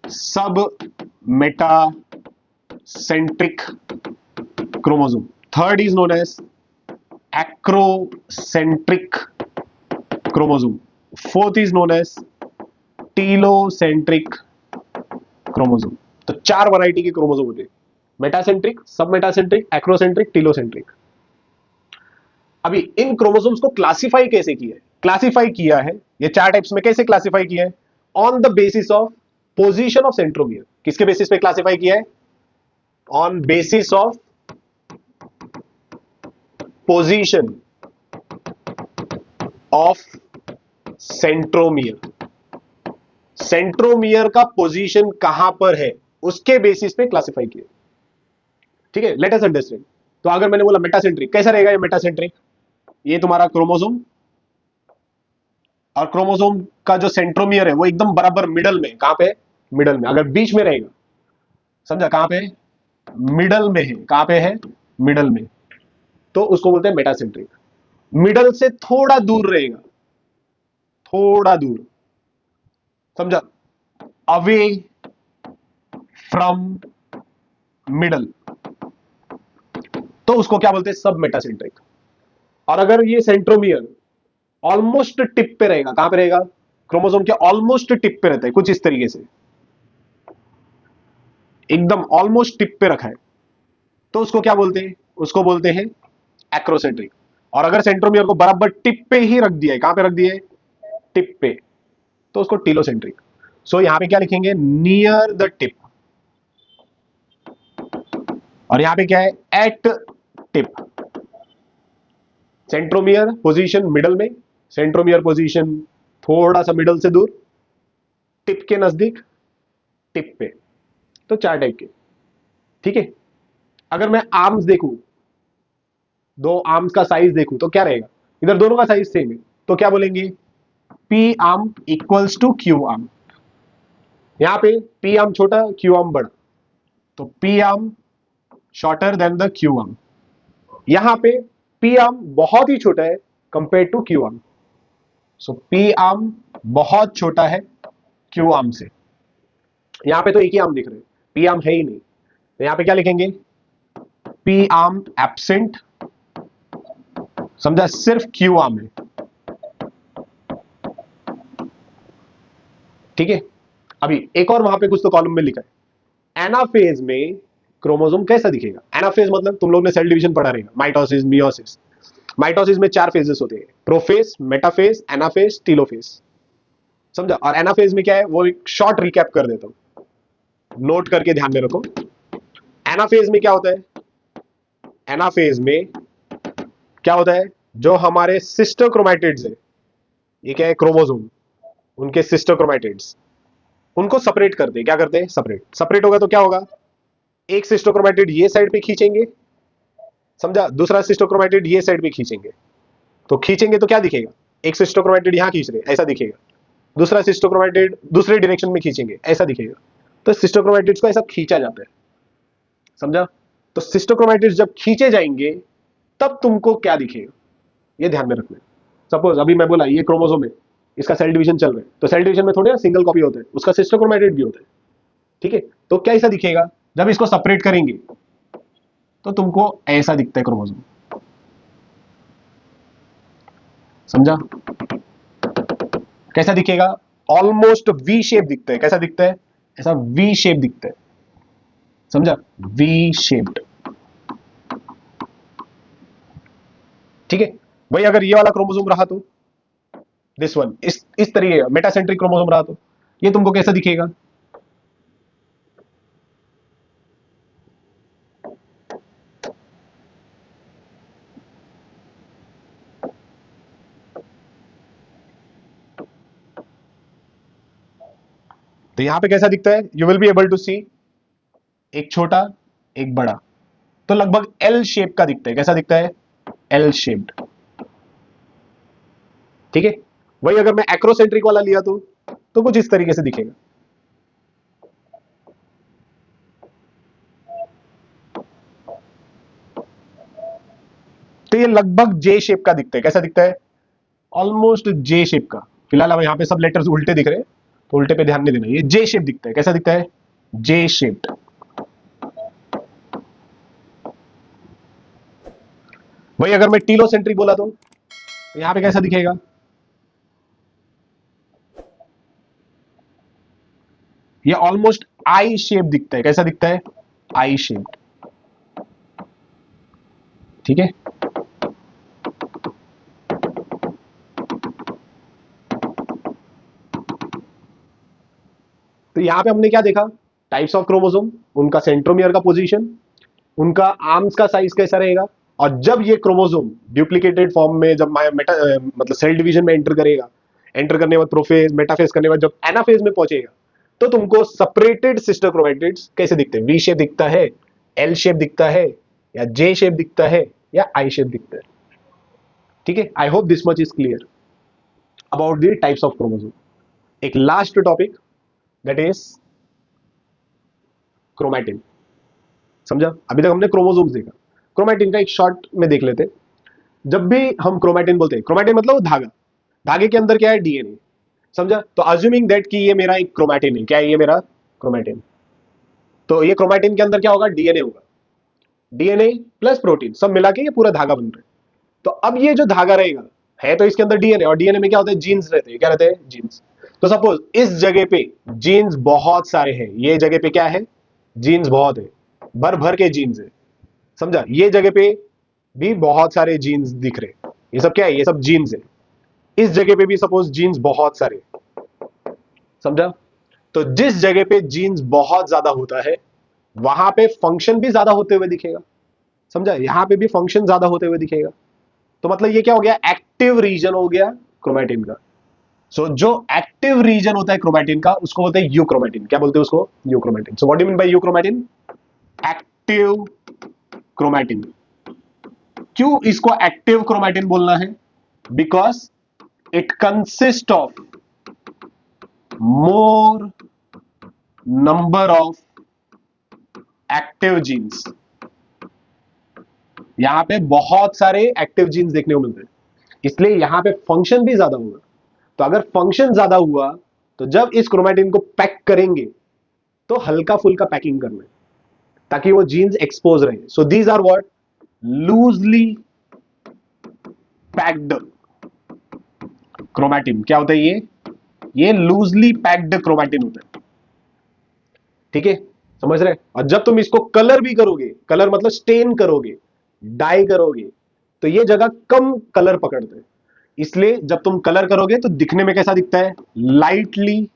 submetacentric chromosome. Third is known as acrocentric chromosome. Fourth is known as telocentric chromosome. तो चार वैरायटी के क्रोमोसोम होते हैं, मेटासेंट्रिक, सब मेटासेंट्रिक, एक्रोसेंट्रिक, टीलोसेंट्रिक। अभी इन क्रोमोसोम्स को क्लासिफाई कैसे किया है? क्लासिफाई किया है ये चार टाइप्स में, कैसे क्लासिफाई किया है? On the basis of position of centromere. किसके बेसिस पे क्लासिफाई किया है? On basis of position of centromere. Centromere का पोजीशन कहां पर है उसके बेसिस पे क्लासिफाई किया। ठीक है, लेट अस अंडरस्टैंड। तो अगर मैंने बोला मेटासेंट्रिक, कैसा रहेगा ये मेटासेंट्रिक? ये तुम्हारा क्रोमोसोम, और क्रोमोसोम का जो सेंट्रोमियर है वो एकदम बराबर मिडल में। कहां पे? मिडल में। अगर बीच में रहेगा, समझा, कहां पे? मिडल में है। कहां पे है? मिडल में। तो उसको बोलते हैं मेटासेंट्रिक। मिडल से थोड़ा दूर रहेगा, थोड़ा दूर, समझा, अवे फ्रॉम मिडल, तो उसको क्या बोलते हैं, सब मेटासेंट्रिक। और अगर ये सेंट्रोमियर ऑलमोस्ट टिप पे रहेगा, कहां पे रहेगा, क्रोमोसोम के ऑलमोस्ट टिप पे रहता है, कुछ इस तरीके से एकदम ऑलमोस्ट टिप पे रखा है, तो उसको क्या बोलते हैं, उसको बोलते हैं एक्रोसेंट्रिक। और अगर सेंट्रोमियर को बराबर टिप पे ही रख दिया है, कहां पे रख दिया है, टिप पे, तो उसको टीलोसेंट्रिक। सो यहां पे क्या लिखेंगे, नियर द टिप, और यहां पे क्या है, at tip. Centromere position middle में, सेंट्रोमियर पोजीशन थोड़ा सा मिडल से दूर, टिप के नजदीक, टिप पे। तो चार टाइप के, ठीक है। अगर मैं आर्म्स देखूं, दो आर्म्स का साइज देखूं, तो क्या रहेगा, इधर दोनों का साइज सेम है, तो क्या बोलेंगे, p arm equals to q arm. यहां पे पी आर्म छोटा, क्यू आर्म बड़ा, तो p arm shorter than the q arm. यहां पे पी आर्म बहुत ही छोटा है compare to q arm, so p arm बहुत छोटा है क्यू आर्म से। यहां पे तो एक ही आर्म दिख रहे हैं, पी आर्म है ही नहीं, तो यहां पे क्या लिखेंगे, पी आर्म एब्सेंट, समझा, सिर्फ क्यू आर्म है, ठीक है। अभी एक और वहां पे कुछ तो कॉलम में लिखा है, एनाफेज में क्रोमोसोम कैसा दिखेगा। एनाफेज मतलब तुम लोग ने सेल डिवीजन पढ़ा रहेगा, माइटोसिस, मियोसिस। माइटोसिस में 4 फेजेस होते हैं, प्रोफेज, मेटाफेज, एनाफेज, टीलोफेज, समझा। और एनाफेज में क्या है, वो एक शॉर्ट रिकैप कर देता हूं, नोट करके ध्यान में रखो। एनाफेज में क्या होता है, एनाफेज में क्या होता है, जो हमारे सिस्टर क्रोमैटिड्स है, ये क्या है, क्रोमोसोम, उनके सिस्टर क्रोमैटिड्स, उनको सेपरेट करते हैं, क्या करते हैं, सेपरेट। सेपरेट होगा तो क्या होगा, एक सिस्टर क्रोमैटिड ये साइड पे खींचेंगे, समझा, दूसरा सिस्टर क्रोमैटिड ये साइड पे खींचेंगे, तो खींचेंगे तो क्या दिखेगा, एक सिस्टर क्रोमैटिड यहां खींच रहे, ऐसा दिखेगा, दूसरा सिस्टर क्रोमैटिड दूसरे डायरेक्शन में खींचेंगे, ऐसा दिखेगा। तो सिस्टर क्रोमैटिड्स को ऐसा खींचा जाता है, समझा। तो सिस्टर क्रोमैटिड्स जब खींचे जाएंगे तब तुमको क्या दिखेगा, ये ध्यान में रखना है। सपोज अभी मैं बोला ये क्रोमोसोम है, इसका सेल डिवीजन चल रहा है, तो सेल डिवीजन में थोड़े सिंगल कॉपी होता है, उसका सिस्टर क्रोमैटिड भी होता है, ठीक है। तो क्या ऐसा दिखेगा, जब इसको सेपरेट करेंगे तो तुमको ऐसा दिखता है क्रोमोसोम, समझा। कैसा दिखेगा, ऑलमोस्ट वी शेप दिखता है, कैसा दिखता है, ऐसा वी शेप दिखता है, समझा, वी शेप्ड, ठीक है। भाई अगर ये वाला क्रोमोसोम रहा तो, दिस वन, इस तरीके का मेटासेंट्रिक क्रोमोसोम रहा तो ये तुमको कैसा दिखेगा, तो यहां पे कैसा दिखता है, you will be able to see, एक छोटा एक बड़ा, तो लगभग एल शेप का दिखता है, कैसा दिखता है, एल शेप्ड, ठीक है। वही अगर मैं एक्रोसेंट्रिक वाला लिया तो कुछ इस तरीके से दिखेगा, तो ये लगभग जे शेप का दिखता है, कैसा दिखता है, ऑलमोस्ट जे शेप का। फिलहाल अब यहां पे सब लेटर्स उल्टे दिख रहे हैं, तो उल्टे पे ध्यान नहीं देना, ये जे शेप दिखता है, कैसा दिखता है, जे शेप्ड। वही अगर मैं टीलोसेंट्रिक बोला तो यहां पे कैसा दिखेगा, ये ऑलमोस्ट आई शेप दिखता है, कैसा दिखता है, आई शेप, ठीक है। तो यहां पे हमने क्या देखा, टाइप्स ऑफ क्रोमोसोम, उनका सेंट्रोमियर का पोजीशन, उनका आर्म्स का साइज कैसा रहेगा, और जब ये क्रोमोसोम डुप्लीकेटेड फॉर्म में जब मतलब सेल डिवीजन में एंटर करेगा, एंटर करने के बाद प्रोफेज, मेटाफेज करने के बाद जब एनाफेज में पहुंचेगा, तो तुमको सेपरेटेड सिस्टर क्रोमैटिड्स कैसे दिखते हैं, वी शेप दिखता है, एल शेप दिखता है, या जे शेप दिखता है, या आई शेप दिखता है, ठीक है। I hope this much is clear about the types of chromosome. एक last topic, that is chromatin, समझा। अभी तक हमने क्रोमोसोम्स देखा, क्रोमैटिन का एक शॉर्ट में देख लेते हैं। जब भी हम क्रोमैटिन बोलते हैं, क्रोमैटिन मतलब वो धागा, धागे के अंदर क्या है, डीएनए, समझा। तो अज्यूमिंग दैट कि ये मेरा एक क्रोमैटिन है, क्या है ये मेरा क्रोमैटिन, तो ये क्रोमैटिन के अंदर क्या होगा, डीएनए होगा। डीएनए प्लस प्रोटीन सब मिला के ये पूरा धागा बन रहा है। तो अब ये जो धागा रहेगा है तो इसके अंदर डीएनए, और डीएनए में क्या होता है, जीन्स रहते हैं। क्या रहते हैं, जीन्स। तो सपोज इस जगह पे जीन्स बहुत सारे हैं, ये जगह पे क्या है, जीन्स बहुत है, भर भर के जीन्स है, समझा। ये जगह पे भी बहुत सारे जीन्स दिख रहे हैं, ये सब क्या है, ये सब जीन्स है। इस जगह पे भी सपोज जीन्स बहुत सारे, समझा। तो जिस जगह पे जीन्स बहुत ज्यादा होता है वहां पे फंक्शन भी ज्यादा होते हुए दिखेगा, समझा। यहां पे भी फंक्शन ज्यादा होते हुए दिखेगा। तो मतलब ये क्या हो गया, एक्टिव रीजन हो गया क्रोमैटिन का। सो जो एक्टिव रीजन होता है क्रोमैटिन का उसको बोलते हैं यूक्रोमैटिन। क्या बोलते हैं उसको, euchromatin. So what do you mean by euchromatin, active chromatin. क्यों इसको एक्टिव क्रोमैटिन बोलना है, because it consist of more number of active genes. यहां पे बहुत सारे एक्टिव जीन्स देखने को मिलते हैं, इसलिए यहां पे फंक्शन भी ज्यादा होगा। तो अगर फंक्शन ज्यादा हुआ तो जब इस क्रोमैटिन को पैक करेंगे तो हल्का फुल्का पैकिंग करना है ताकि वो जीन्स एक्सपोज रहे। So these are what, loosely packed chromatin. क्या होता है ये लूजली पैक्ड क्रोमैटिन होता है, ठीक है, समझ रहे। और जब तुम इसको कलर भी करोगे, कलर मतलब स्टेन करोगे, डाई करोगे, तो ये जगह कम कलर पकड़ते हैं। इसलिए जब तुम कलर करोगे तो दिखने में कैसा दिखता है, लाइटली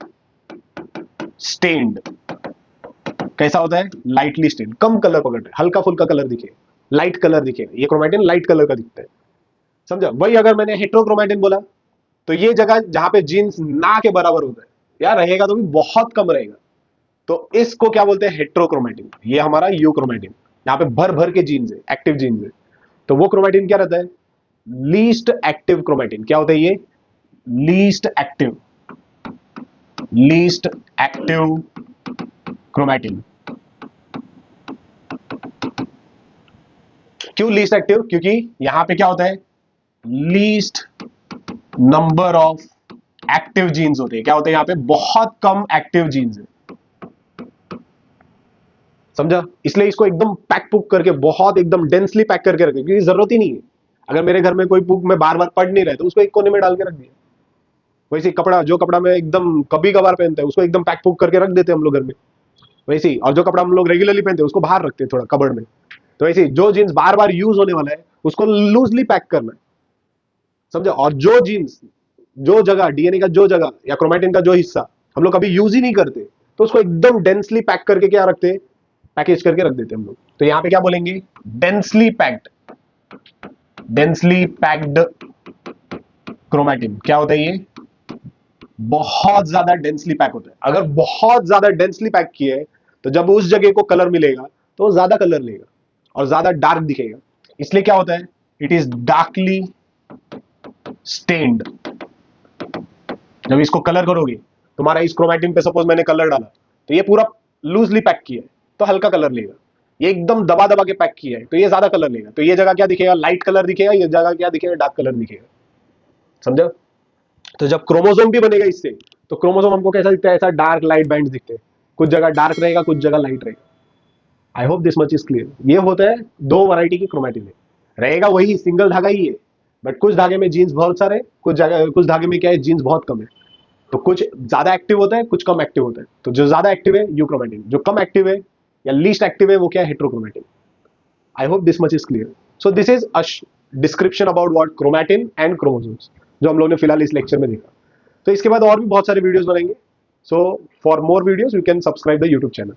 स्टेन्ड। कैसा होता है, लाइटली स्टेन्ड, कम कलर पकड़ते हैं, हल्का फुल्का कलर दिखेगा, लाइट कलर दिखेगा। ये क्रोमैटिन लाइट कलर का दिखता है, समझा। वही अगर मैंने हेट्रोक्रोमैटिन बोला तो ये जगह जहां पे जीन्स ना के बराबर होता है या रहेगा तो भी बहुत कम रहेगा, तो इसको क्या बोलते हैं, हेट्रोक्रोमैटिन। ये हमारा यूक्रोमैटिन, यहाँ पे भर भर के जीन्स है, एक्टिव जीन्स है। तो वो क्रोमैटिन क्या रहता है, लीस्ट एक्टिव क्रोमैटिन। क्या होता है ये, least active, least active chromatin. क्यों लीस्ट एक्टिव, क्योंकि यहां पे क्या होता है, least number of active genes होते हैं। क्या होते हैं, यहां पे बहुत कम एक्टिव जीन्स है, समझा। इसलिए इसको एकदम पैक पुक करके बहुत एकदम डेंसली पैक करके रखे, क्योंकि जरूरत ही नहीं है। अगर मेरे घर में कोई बुक मैं बार बार पढ़ नहीं रहा तो उसको एक कोने में डाल के रख दिया। वैसे कपड़ा, जो कपड़ा मैं एकदम कभी कभार पहनते हैं उसको एकदम पैक पुक करके रख देते हैं हम लोग घर में, वैसे ही। और जो कपड़ा हम लोग रेगुलरली पहनते हैं उसको बाहर रखते हैं थोड़ा कबर्ड में। तो वैसे ही जो जीन्स बार बार यूज होने वाला है उसको लूजली पैक करना है, समझा। और जो जीन्स, जो जगह डीएनए का जो जगह या क्रोमैटिन का जो हिस्सा हम लोग कभी यूज ही नहीं करते तो उसको एकदम डेंसली पैक करके क्या रखते हैं, पैकेज करके रख देते हैं हम लोग। तो यहां पे क्या बोलेंगे, densely packed, densely packed chromatin. क्या होता है ये, बहुत ज्यादा डेंसली पैक होता है। अगर बहुत ज्यादा डेंसली पैक किया है तो जब उस जगह को कलर मिलेगा तो ज्यादा कलर लेगा और ज्यादा डार्क दिखेगा। इसलिए क्या होता है, इट इज डार्कली स्टेन्ड। जब इसको कलर करोगे, तुम्हारा इस क्रोमैटिन पे सपोज मैंने कलर डाला तो ये पूरा लूजली पैक किया है तो हल्का कलर लेगा। ये एकदम दबा दबा के पैक किया है तो ये ज्यादा कलर लेगा। तो ये जगह क्या दिखेगा, लाइट कलर दिखेगा, ये जगह क्या दिखेगा, डार्क कलर दिखेगा, समझा। तो जब क्रोमोसोम भी बनेगा इससे, तो क्रोमोसोम हमको कैसा दिखता है, ऐसा डार्क लाइट बैंड दिखते हैं। कुछ जगह डार्क रहेगा, कुछ जगह लाइट रहेगा। I hope this much is clear. ये होता है दो वैरायटी की क्रोमैटिन है, रहेगा वही सिंगल धागा ही है, बट कुछ धागे में जीन्स बहुत सारे, कुछ धागे में क्या है, जीन्स बहुत कम है। तो कुछ ज्यादा एक्टिव होता है, कुछ कम एक्टिव होता है। तो जो ज्यादा एक्टिव है यूक्रोमैटिन, जो कम एक्टिव है या लीस्ट एक्टिव है वो क्या है, heterochromatin. I hope this much is clear. So this is a description about what chromatin and chromosomes, जो हम लोगों ने फिलहाल इस लेक्चर में देखा। तो इसके बाद और भी बहुत सारे वीडियोस बनाएंगे। So for more videos you can subscribe the YouTube channel.